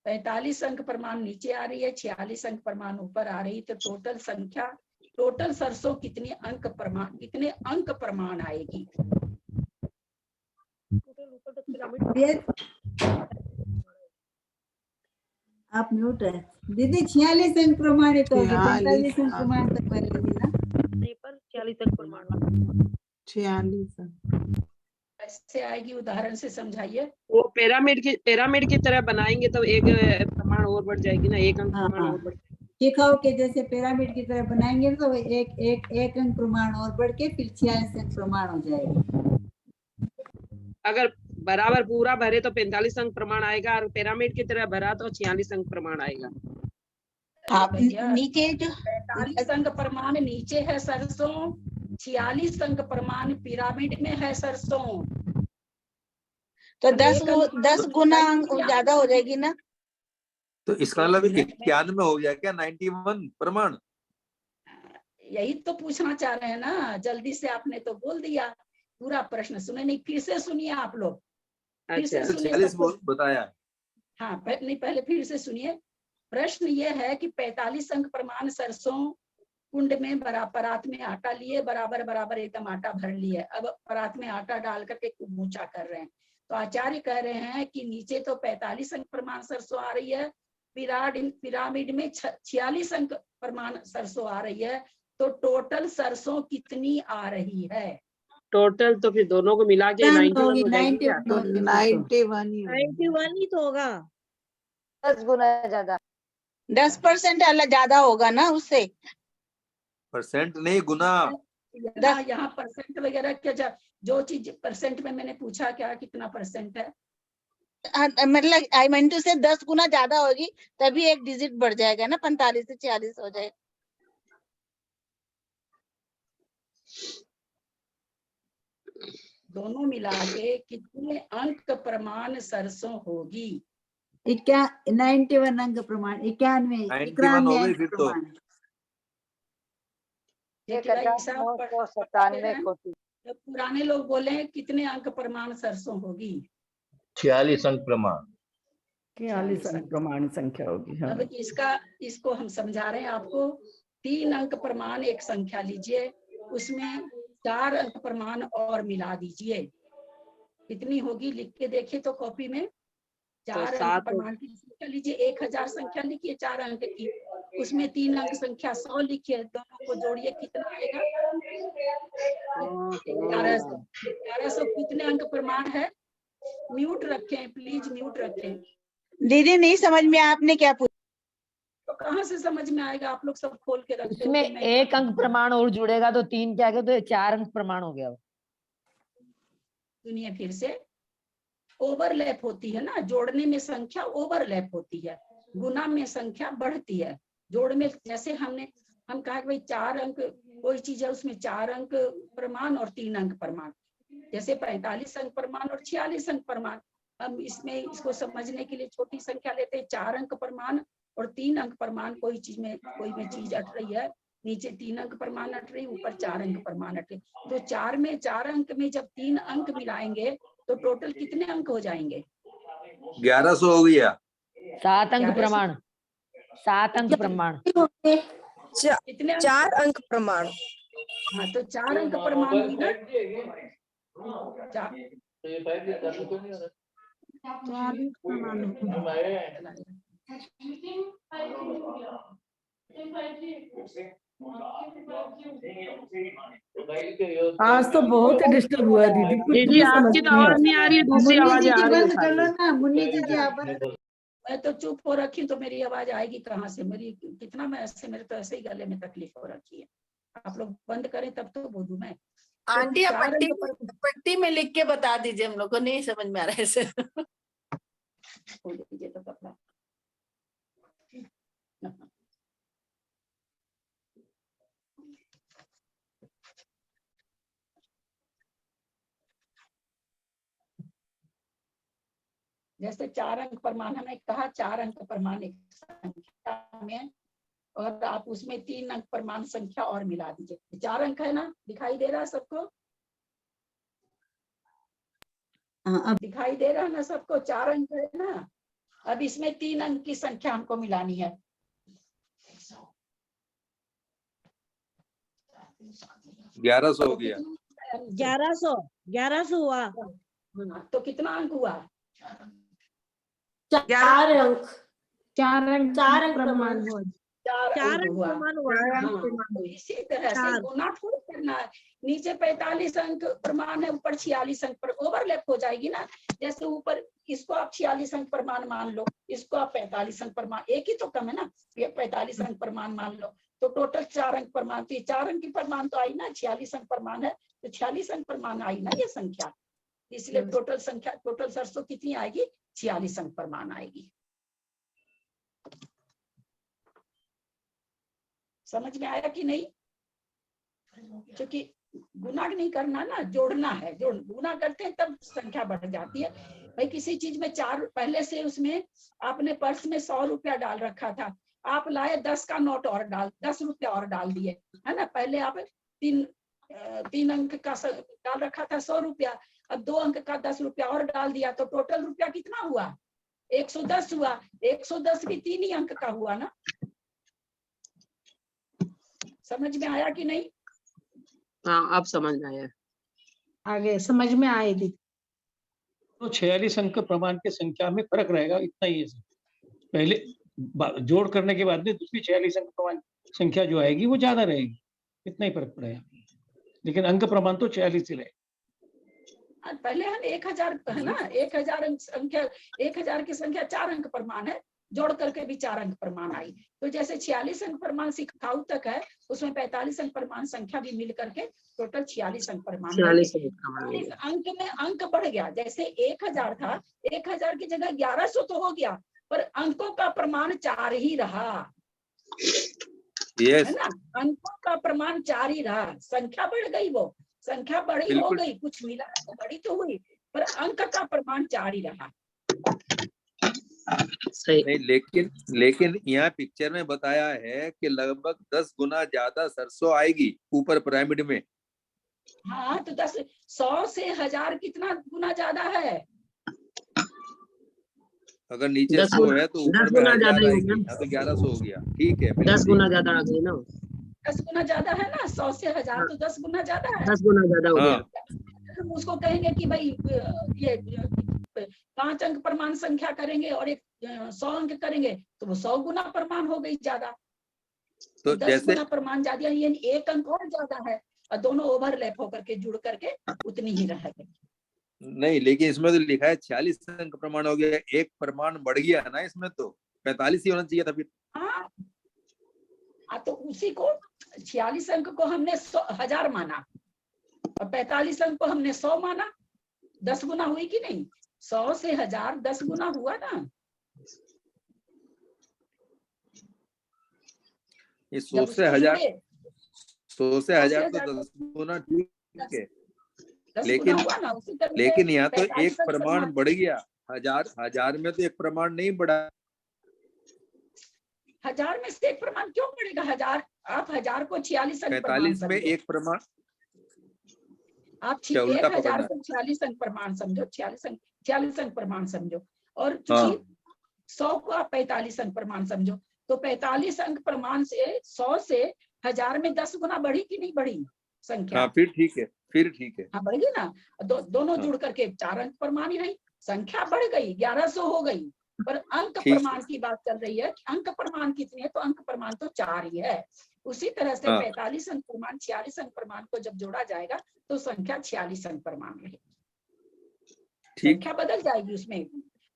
45 अंक प्रमाण नीचे आ रही है, 46 अंक प्रमाण ऊपर आ रही, तो टोटल संख्या, टोटल सरसों कितने अंक प्रमाण आएगी? आप म्यूट है दीदी। 46 अंक प्रमाणित होगी, 45 अंक प्रमाण तक पहले ना 46 अंक प्रमाण 46 कैसे आएगी, उदाहरण से समझाइए। वो पिरामिड की तरह बनाएंगे तो एक प्रमाण और बढ़ जाएगी ना, एक अंक प्रमाण और बढ़ जाएगी। शिखाओं के जैसे पिरामिड की तरह बनाएंगे तो एक अंक प्रमाण और बढ़ के फिर 46 अंक प्रमाण हो जाएगा। अगर बराबर पूरा भरे तो 45 अंक प्रमाण आएगा, और पिरामिड की तरह भरा तो 46 अंक प्रमाण आएगा। आप नीचे जो 45 अंक प्रमाण नीचे है सरसों, 46 अंक प्रमाण पिरामिड में है सरसों, तो 10 गुना ज्यादा हो जाएगी ना। तो इसका मतलब 91 हो गया क्या? 91 प्रमाण? यही तो पूछना चाह रहे हैं ना, जल्दी से आपने तो बोल दिया, पूरा प्रश्न सुने नहीं, फिर से सुनिए आप लोग, फिर से अच्छा, सुनिए 46 सबको। बताया। हाँ नहीं, पहले फिर से सुनिए। प्रश्न ये है कि 45 अंक प्रमाण सरसों कुंड में परात में आटा लिए, बराबर बराबर एकदम आटा भर लिए, अब परात में आटा डाल करके खूब ऊंचा कर रहे हैं। तो आचार्य कह रहे हैं कि नीचे तो 45 अंक प्रमाण सरसों आ रही है, पिरामिड में 46 अंक प्रमाण सरसों आ रही है, तो टोटल सरसों कितनी आ रही है? टोटल तो फिर दोनों को मिला के 91 हो जाएगी क्या? 91 ही तो होगा। 10 गुना ज्यादा, 10% ज्यादा होगा ना उससे। परसेंट नहीं, गुना। यहाँ परसेंट वगैरह क्या, जो चीज परसेंट में मैंने पूछा क्या कितना परसेंट है, मतलब आई मीन टू से 10 गुना ज्यादा होगी, तभी एक डिजिट बढ़ जाएगा ना, 45 से 46 हो जाएगा। दोनों मिला के कितने अंक प्रमाण सरसों होगी? 91 अंक प्रमाण, 91 हो गई अंक फिर तो। प्रमाण। 1997 कोटि। जब पुराने लोग बोले कितने अंक प्रमाण सरसों होगी? 46 अंक प्रमाण। 46 अंक प्रमाण संख्या होगी। हाँ। अब इसको हम समझा रहे हैं आपको। 3 अंक प्रमाण एक संख्या लीजिए, उसमें 4 अंक प्रमाण और मिला दीजिए, कितनी होगी? लिख के देखिए तो कॉपी में। 4 अंक प्रमाण की संख्या लीजिए, 1000 संख्या लिखिए 4 अंक की, उसमें 3 अंक संख्या 100 लिखिए, दोनों को जोड़िए, कितना आएगा? 1100। 1100 कितने अंक प्रमाण है? म्यूट रखें प्लीज, म्यूट रखें। दीदी नहीं समझ में, आपने क्या पूछा? तो कहाँ से समझ में आएगा, आप लोग सब खोल के रखते हो। उसमें एक अंक प्रमाण और जुड़ेगा तो 3 क्या गया, तो 4 अंक प्रमाण हो गया। सुनिए फिर से, ओवरलैप होती है ना, जोड़ने में संख्या ओवरलैप होती है, गुना में संख्या बढ़ती है, जोड़ में जैसे हम कहा कि भाई 4 अंक कोई चीज है, उसमें 4 अंक प्रमाण और 3 अंक प्रमाण, जैसे 45 अंक प्रमाण और 46 अंक प्रमाण। हम इसको समझने के लिए छोटी संख्या लेते हैं, 4 अंक प्रमाण और 3 अंक प्रमाण, कोई में चीज अट रही है, नीचे 3 अंक प्रमाण अट रही, ऊपर 4 अंक प्रमाण अट रही, तो 4 अंक में जब 3 अंक मिलाएंगे तो टोटल कितने अंक हो जाएंगे? 1100 हो गया। 7 अंक प्रमाण, 7 अंक प्रमाण, कितने? 4 अंक प्रमाण। हाँ तो 4 अंक प्रमाण हुई ना। आज तो बहुत ही डिस्टर्ब हुआ है दीदी, कुछ दीदी भी समझ आपकी तो आवाज नहीं आ रही है, दूसरी आवाज आ रही है बंद कर लो ना मुन्नी जी आप बंद। मैं तो चुप हो रखी, तो मेरी आवाज आएगी कहाँ से? मेरे तो ऐसे ही गले में तकलीफ हो रखी है, आप लोग बंद करें तब तो बोलूं मैं। आंटी आप 4 अंक पट्टी में लिख के बता दीजिए, हम लोग को नहीं समझ में आ रहा है ऐसे। खोल दीजिए तो कपड़ा। जैसे 4 अंक प्रमाण हमने कहा, 4 अंक प्रमाण एक संख्या में, और आप उसमें 3 अंक प्रमाण संख्या और मिला दीजिए। 4 अंक है ना, दिखाई दे रहा है सबको? अब दिखाई दे रहा है ना सबको? 4 अंक है ना। अब इसमें 3 अंक की संख्या हमको मिलानी है। 1100 हो गया। 1100 हुआ। हाँ, तो कितना अंक हुआ? 4 अंक। 4 अंक प्रमाण हुआ। 4 अंक हुआ। प्रमाण। हाँ, इसी तरह से गुना थोड़ी करना है। नीचे 45 अंक प्रमाण है, ऊपर 46 अंक पर ओवरलैप हो जाएगी ना। जैसे ऊपर इसको आप 46 अंक प्रमाण मान लो, इसको आप 45 अंक प्रमाण, एक ही तो कम है ना, ये 45 अंक प्रमाण मान लो, तो टोटल 4 अंक प्रमाण। तो 4 अंक की प्रमाण तो आई ना, 46 अंक प्रमाण है तो 46 अंक प्रमाण आई ना ये संख्या। इसलिए टोटल संख्या, टोटल सरसों कितनी आएगी? 46 अंक प्रमाण आएगी। समझ में आया कि नहीं? क्योंकि गुना नहीं करना ना, जोड़ना है। गुना करते हैं तब संख्या बढ़ जाती है। भाई किसी चीज में 4, पहले से उसमें आपने पर्स में 100 रुपया डाल रखा था, आप लाए 10 का नोट और 10 रुपया और डाल दिए, है ना। पहले आप 3 अंक का डाल रखा था 100 रुपया, अब 2 अंक का 10 रुपया और डाल दिया, तो टोटल रुपया कितना हुआ? 110 हुआ। 110 भी 3 ही अंक का हुआ ना। समझ में आया कि नहीं? हाँ, अब समझ में आया। आगे समझ में आए दीदी। तो 46 अंक प्रमाण के संख्या में फर्क रहेगा, इतना ही है। पहले जोड़ करने के बाद में दूसरी 46 अंक प्रमाण संख्या जो आएगी वो ज्यादा रहेगी, इतना ही फर्क पड़ेगा, लेकिन अंक प्रमाण तो 46 ही रहेगा। पहले हम 1000 है ना, 1000 अंक संख्या, 1000 की संख्या 4 अंक प्रमाण है, जोड़ करके भी 4 अंक प्रमाण आई। तो जैसे 46 अंक प्रमाण सिखाऊ तक है, उसमें 45 अंक प्रमाण संख्या भी मिल करके टोटल 46 अंक प्रमाण। 46 अंक में अंक बढ़ गया। जैसे 1000 था, 1000 की जगह 1100 तो हो गया, पर अंकों का प्रमाण 4 ही रहा। है ना, अंकों का प्रमाण 4 ही रहा। संख्या बढ़ गई, वो संख्या बड़ी हो गई, कुछ मिला तो बड़ी तो हुई, पर अंक का प्रमाण 4 ही रहा। नहीं, लेकिन यहाँ पिक्चर में बताया है कि लगभग 10 गुना ज्यादा सरसों आएगी ऊपर पिरामिड में। हाँ, तो 100 से 1000 कितना गुना ज्यादा है? अगर नीचे 100 है तो ऊपर में 1000 आएगी, तो 1100 हो गया। ठीक है, 10 गुना ज्यादा आ गई ना। 10 गुना ज्यादा है ना, 100 से 1000 तो 10 गुना ज्यादा है। 10 गुना ज्यादा हो गया। हम उसको कहेंगे कि भाई ये 5 अंक प्रमाण संख्या करेंगे और एक 100 अंक करेंगे, तो वो 100 गुना प्रमाण हो गई ज्यादा। तो 10 गुना प्रमाण ज्यादा, यानी 1 अंक और ज्यादा है, और दोनों ओवरलैप होकर के जुड़ करके उतनी ही रह गई। नहीं, लेकिन इसमें तो लिखा है 46 अंक प्रमाण हो गया, एक प्रमाण बढ़ गया ना इसमें, तो 45 ही होना चाहिए था फिर। हाँ, तो उसी को 46 अंक को हमने 1000 माना और 45 अंक को हमने 100 माना। 10 गुना हुई कि नहीं? 100 से 1000 10 गुना हुआ ना। ये 100 से 1000 तो 10 गुना ठीक है, लेकिन यहाँ तो एक प्रमाण बढ़ गया। 1000 में तो एक प्रमाण नहीं बढ़ा। 1000 में से एक प्रमाण क्यों बढ़ेगा? 1000 आप 1000 को 46 अंक 45 में एक प्रमाण, आप 1000 को 46 अंक प्रमाण समझो, 46 अंक प्रमाण समझो, और चूंकि 100 को आप 45 अंक प्रमाण समझो, तो 45 अंक प्रमाण से 100 से 1000 में 10 गुना बढ़ी कि नहीं बढ़ी संख्या? हाँ, फिर ठीक है, फिर ठीक है। हाँ, बढ़ गई ना। दोनों जुड़ करके 4 अंक प्रमाण ही रही, संख्या बढ़ गई, 1100 हो गई, पर अंक प्रमाण की बात चल रही है कि अंक प्रमाण कितने है, तो अंक प्रमाण तो 4 ही है। उसी तरह से 45 अंक प्रमाण 46 अंक प्रमाण को जब जोड़ा जाएगा तो संख्या 46 अंक प्रमाण रहेगी। संख्या बदल जाएगी, उसमें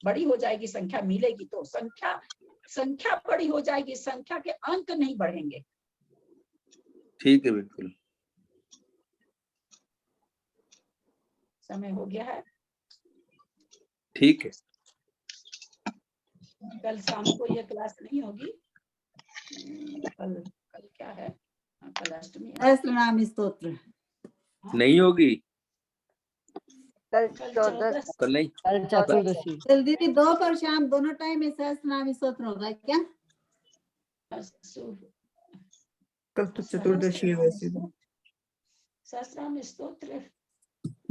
बड़ी हो जाएगी, संख्या मिलेगी तो संख्या बड़ी हो जाएगी, संख्या के अंक नहीं बढ़ेंगे। ठीक है, बिल्कुल। समय हो गया है, ठीक है। कल शाम को ये क्लास नहीं होगी। कल क्या है? कल अष्टमी है। सहस्त्रनाम स्तोत्र नहीं होगी। कल 14 कल नहीं, कल चतुर्दशी। चल दीदी दोपहर शाम दोनों टाइम में सहस्त्रनाम स्तोत्र होगा क्या? कल तो चतुर्दशी है वैसे तो। सहस्त्रनाम स्तोत्र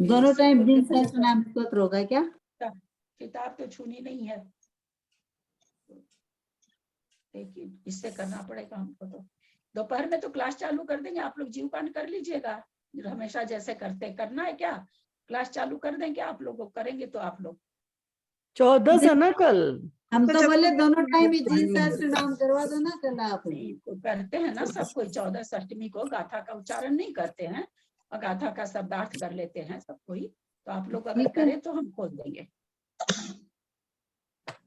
दोनों टाइम दिन सहस्त्रनाम स्तोत्र होगा क्या? किताब तो छूनी नहीं है, लेकिन इससे करना पड़ेगा हमको। तो दोपहर में तो क्लास चालू कर देंगे, आप लोग जीवपान कर लीजिएगा, हमेशा जैसे करते। करना है क्या? क्लास चालू कर देंगे आप लोग, करेंगे तो आप लोग। 14 है ना कल? हम तो बोले दोनों टाइम ही जी सहस्त्रनाम करवा दो ना कल आप। तो करते हैं ना सब कोई, 14 अष्टमी को गाथा का उच्चारण नहीं करते हैं और गाथा का शब्दार्थ कर लेते हैं सब कोई। तो आप लोग अगर करें तो हम खोल देंगे।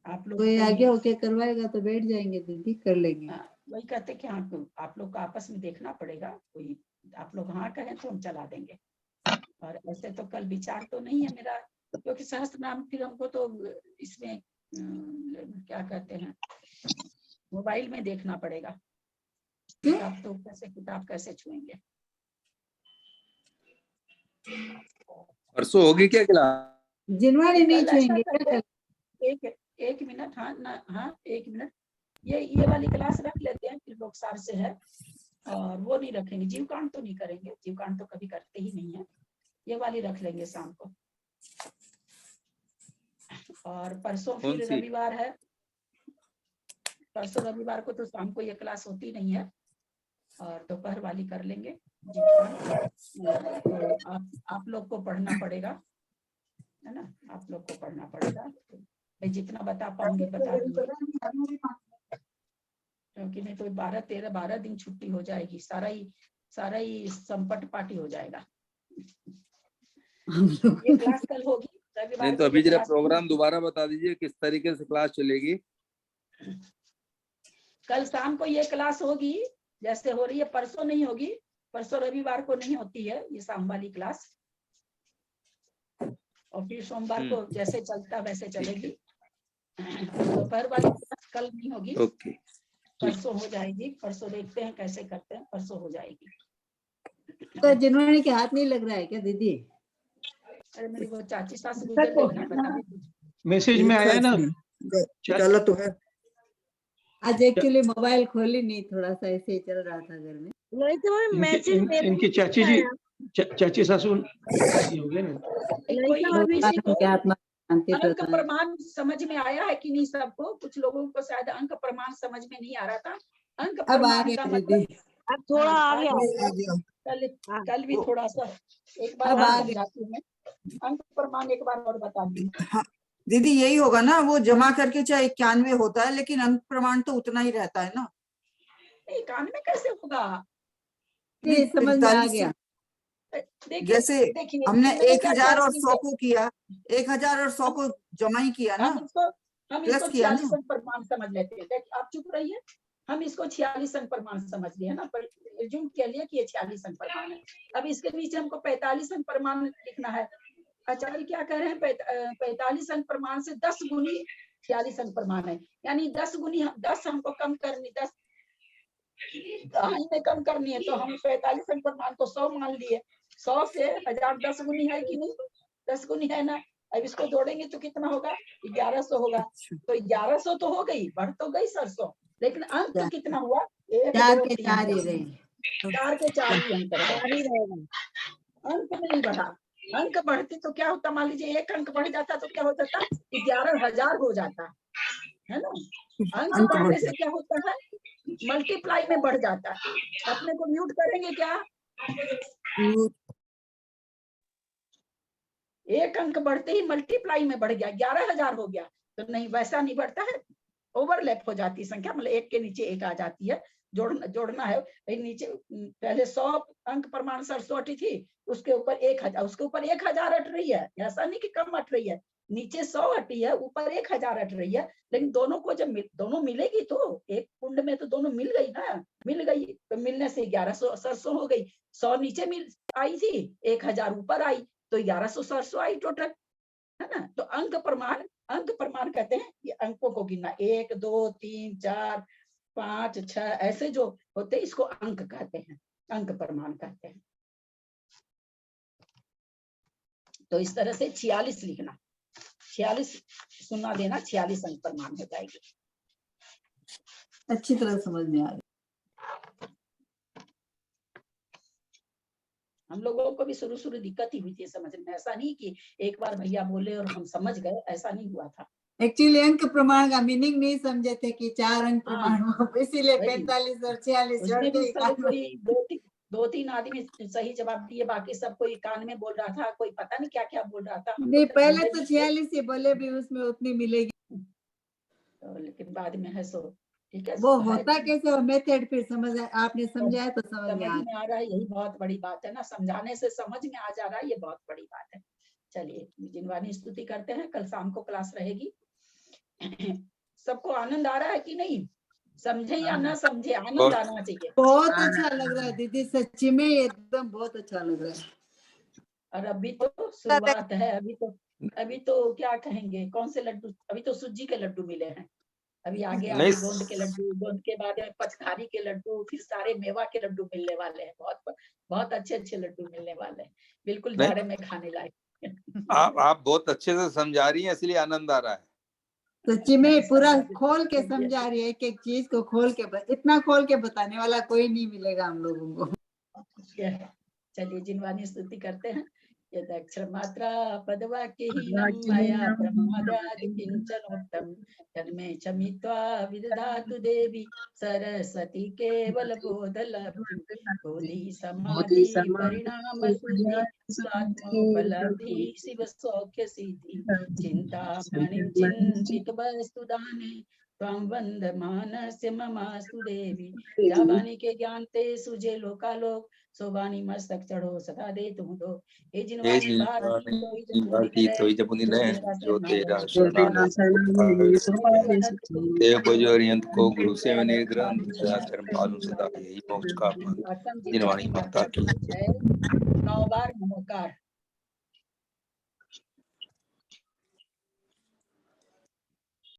आप लोग कोई आगे होके करवाएगा तो बैठ जाएंगे दीदी, कर लेंगे। वही कहते कि हाँ, आप लोग को आपस में देखना पड़ेगा, कोई आप लोग हाँ कहें तो हम चला देंगे। और ऐसे तो कल विचार तो नहीं है मेरा, क्योंकि सहस्त्र नाम फिर हमको तो इसमें क्या कहते हैं, मोबाइल में देखना पड़ेगा। किताब तो किताब कैसे छुएंगे। परसों होगी क्या क्लास? जिनवाड़ी नहीं छुएंगे क्या? एक मिनट, हाँ ना, हाँ 1 मिनट, ये वाली क्लास रख लेते हैं, फिर लोग सार से है, और वो नहीं रखेंगे, जीवकांड तो नहीं करेंगे, जीवकांड तो कभी करते ही नहीं है। ये वाली रख लेंगे शाम को। और परसों फिर रविवार है, परसों रविवार को तो शाम को ये क्लास होती नहीं है, और दोपहर वाली कर लेंगे जीवकांड। तो आप लोग को पढ़ना पड़ेगा, है ना, आप लोग को पढ़ना पड़ेगा। मैं जितना बता पाऊंगी बता दूंगी, क्योंकि नहीं तो 12 दिन छुट्टी हो जाएगी, सारा ही संपट पार्टी हो जाएगा। ये क्लास कल होगी रविवार। नहीं तो अभी जरा प्रोग्राम दोबारा बता दीजिए, किस तरीके से क्लास चलेगी? कल शाम को ये क्लास होगी जैसे हो रही है, परसों नहीं होगी, परसों रविवार को नहीं होती है ये शाम वाली क्लास, और फिर सोमवार को जैसे चलता वैसे चलेगी। दोपहर वाली क्लास कल नहीं होगी, परसों हो जाएगी। परसों देखते हैं कैसे करते हैं, परसों हो जाएगी। तो जिनवाड़ी के हाथ नहीं लग रहा है क्या दीदी? अरे मेरी वो चाची सास गुजर गई ना, बता दीजिए। मैसेज में आया ना, गलत तो है। आज एक्चुअली मोबाइल खोली नहीं, थोड़ा सा ऐसे ही चल रहा था घर में। नहीं तो मैसेज इनकी चाची जी, चाची सासू हो गए ना। अंक प्रमाण समझ में आया है कि नहीं सबको? कुछ लोगों को शायद अंक प्रमाण समझ में नहीं आ रहा था। अंक प्रमाण का मतलब अब थोड़ा आ गया। कल भी थोड़ा सा एक बार समझाती हूँ मैं। अंक प्रमाण एक बार और बता दी। हाँ दीदी, यही होगा ना, वो जमा करके चाहे 91 होता है, लेकिन अंक प्रमाण तो उतना ही रहता है ना। 91 कैसे होगा? समझ में आ गया। जैसे हमने 1000 और 100 को किया, 1000 और 100 को जमा ही किया ना, हम इसको 46 अंक प्रमाण समझ लेते हैं। देखिए आप चुप रहिए, हम इसको 46 अंक प्रमाण समझ लिए है ना, एज्यूम कर लिया कि ये 46 अंक प्रमाण है। अब इसके नीचे हमको 45 अंक प्रमाण लिखना है। आचार्य क्या कह रहे हैं, 45 अंक प्रमाण से 10 गुनी 46 अंक प्रमाण है, यानी 10 गुनी 10 हमको कम करनी, 10 में कम करनी है, तो हम 45 अंक प्रमाण को 100 मान लिए। 100 से 1000 10 गुनी है कि नहीं? 10 गुनी है ना। अब इसको जोड़ेंगे तो कितना होगा? 1100 होगा। तो 1100 तो हो गई, बढ़ तो गई 700, लेकिन अंक कितना हुआ? 4 के 4 ही रहे। 4 के 4 ही अंक रहेगा, अंक नहीं बढ़ा। अंक बढ़ती तो क्या होता, मान लीजिए 1 अंक बढ़ जाता तो क्या हो जाता? 11,000 हो जाता है ना। अंक बढ़ने से क्या होता है? मल्टीप्लाई में बढ़ जाता है। अपने को म्यूट करेंगे क्या? 1 अंक बढ़ते ही मल्टीप्लाई में बढ़ गया, 11,000 हो गया। तो नहीं, वैसा नहीं बढ़ता है, ओवरलैप हो जाती है संख्या, मतलब 1 के नीचे 1 आ जाती है। जोड़ना है नीचे, पहले 100 अंक प्रमाण 780 थी, उसके ऊपर 1000, उसके ऊपर 1000 हट रही है, ऐसा नहीं कि कम हट रही है। नीचे 100 हटी है, ऊपर 1000 हट रही है, लेकिन दोनों को जब दोनों मिलेगी तो एक कुंड में तो दोनों मिल गई ना, मिल गई तो मिलने से 1100 700 हो गई। 100 नीचे मिल आई थी, 1000 ऊपर आई, तो 1100 700 आई टोटल, है ना। तो अंक प्रमाण कहते हैं ये अंकों को गिनना, 1 2 3 4 5 6 ऐसे जो होते हैं, इसको अंक कहते हैं, अंक प्रमाण कहते हैं। तो इस तरह से 46 लिखना, 46 सुनना देना, 46 अंक प्रमाण हो जाएगी। अच्छी तरह समझ में आ रही। हम लोगों को भी शुरू दिक्कत ही हुई थी समझने में, ऐसा नहीं कि एक बार भैया बोले और हम समझ गए, ऐसा नहीं हुआ था। एक्चुअली अंक प्रमाण का मीनिंग नहीं समझे थे कि 4 अंक प्रमाण हो, इसीलिए 45 और 46 जोड़ उसमें के भी सब कोई 2-3 आदमी सही जवाब दिए, बाकी सब कोई कान में बोल रहा था, कोई पता नहीं क्या क्या बोल रहा था। नहीं, पहले तो 46 ही बोले भी उसमें उतनी मिलेगी, तो लेकिन बाद में है सो ठीक है। वो होता कैसे हो मेथड फिर समझ आपने समझाया तो समझ में आ रहा है, यही बहुत बड़ी बात है ना, समझाने से समझ में आ जा रहा है, ये बहुत बड़ी बात है। चलिए जिनवानी स्तुति करते हैं, कल शाम को क्लास रहेगी। सबको आनंद आ रहा है कि नहीं? समझे या ना समझे, आनंद आना चाहिए। बहुत अच्छा लग रहा है दीदी, सच्ची में एकदम बहुत अच्छा लग रहा है। और अभी तो शुरुआत है, अभी तो क्या कहेंगे, कौन से लड्डू, अभी तो सूजी के लड्डू मिले हैं, अभी आगे गोंद के लड्डू, गोंद के बाद पचखारी के लड्डू, फिर सारे मेवा के लड्डू मिलने वाले हैं, बहुत अच्छे लड्डू मिलने वाले हैं, बिल्कुल जाड़े में खाने लायक। आप बहुत अच्छे से समझा रही हैं, इसलिए आनंद आ रहा है। सच्ची में पूरा खोल के समझा रही है, एक चीज को खोल के, इतना खोल के बताने वाला कोई नहीं मिलेगा हम लोगों को। चलिए जिनवानी स्तुति करते हैं। यदक्षर मात्रा पदवाक्यहीनं मया प्रमादात् किंचनोक्तं तन्मे क्षमित्वा विदधातु देवी सरस्वती केवल बोधलब्धि बोधि समाधि परिणाम सिद्धि स्वात्मोपलब्धि शिव सौख्य सिद्धि चिंतामणिं चिंतित वस्तुदाने त्वां वंदमानस्य ममास्तु देवी। जा वाणी के ज्ञान ते सुझे लोकालोक, सो वाणी मस्तक चढ़ो सदा दे तुम दो। हे जिनवाणी भारती तो जब उन्हें जो तेरा देव बजोरियंत को गुरु से निर्ग्रंथ धर्म पालू सदा, यही मोक्ष का फल। जिनवाणी माता की 9 बार नमोकार।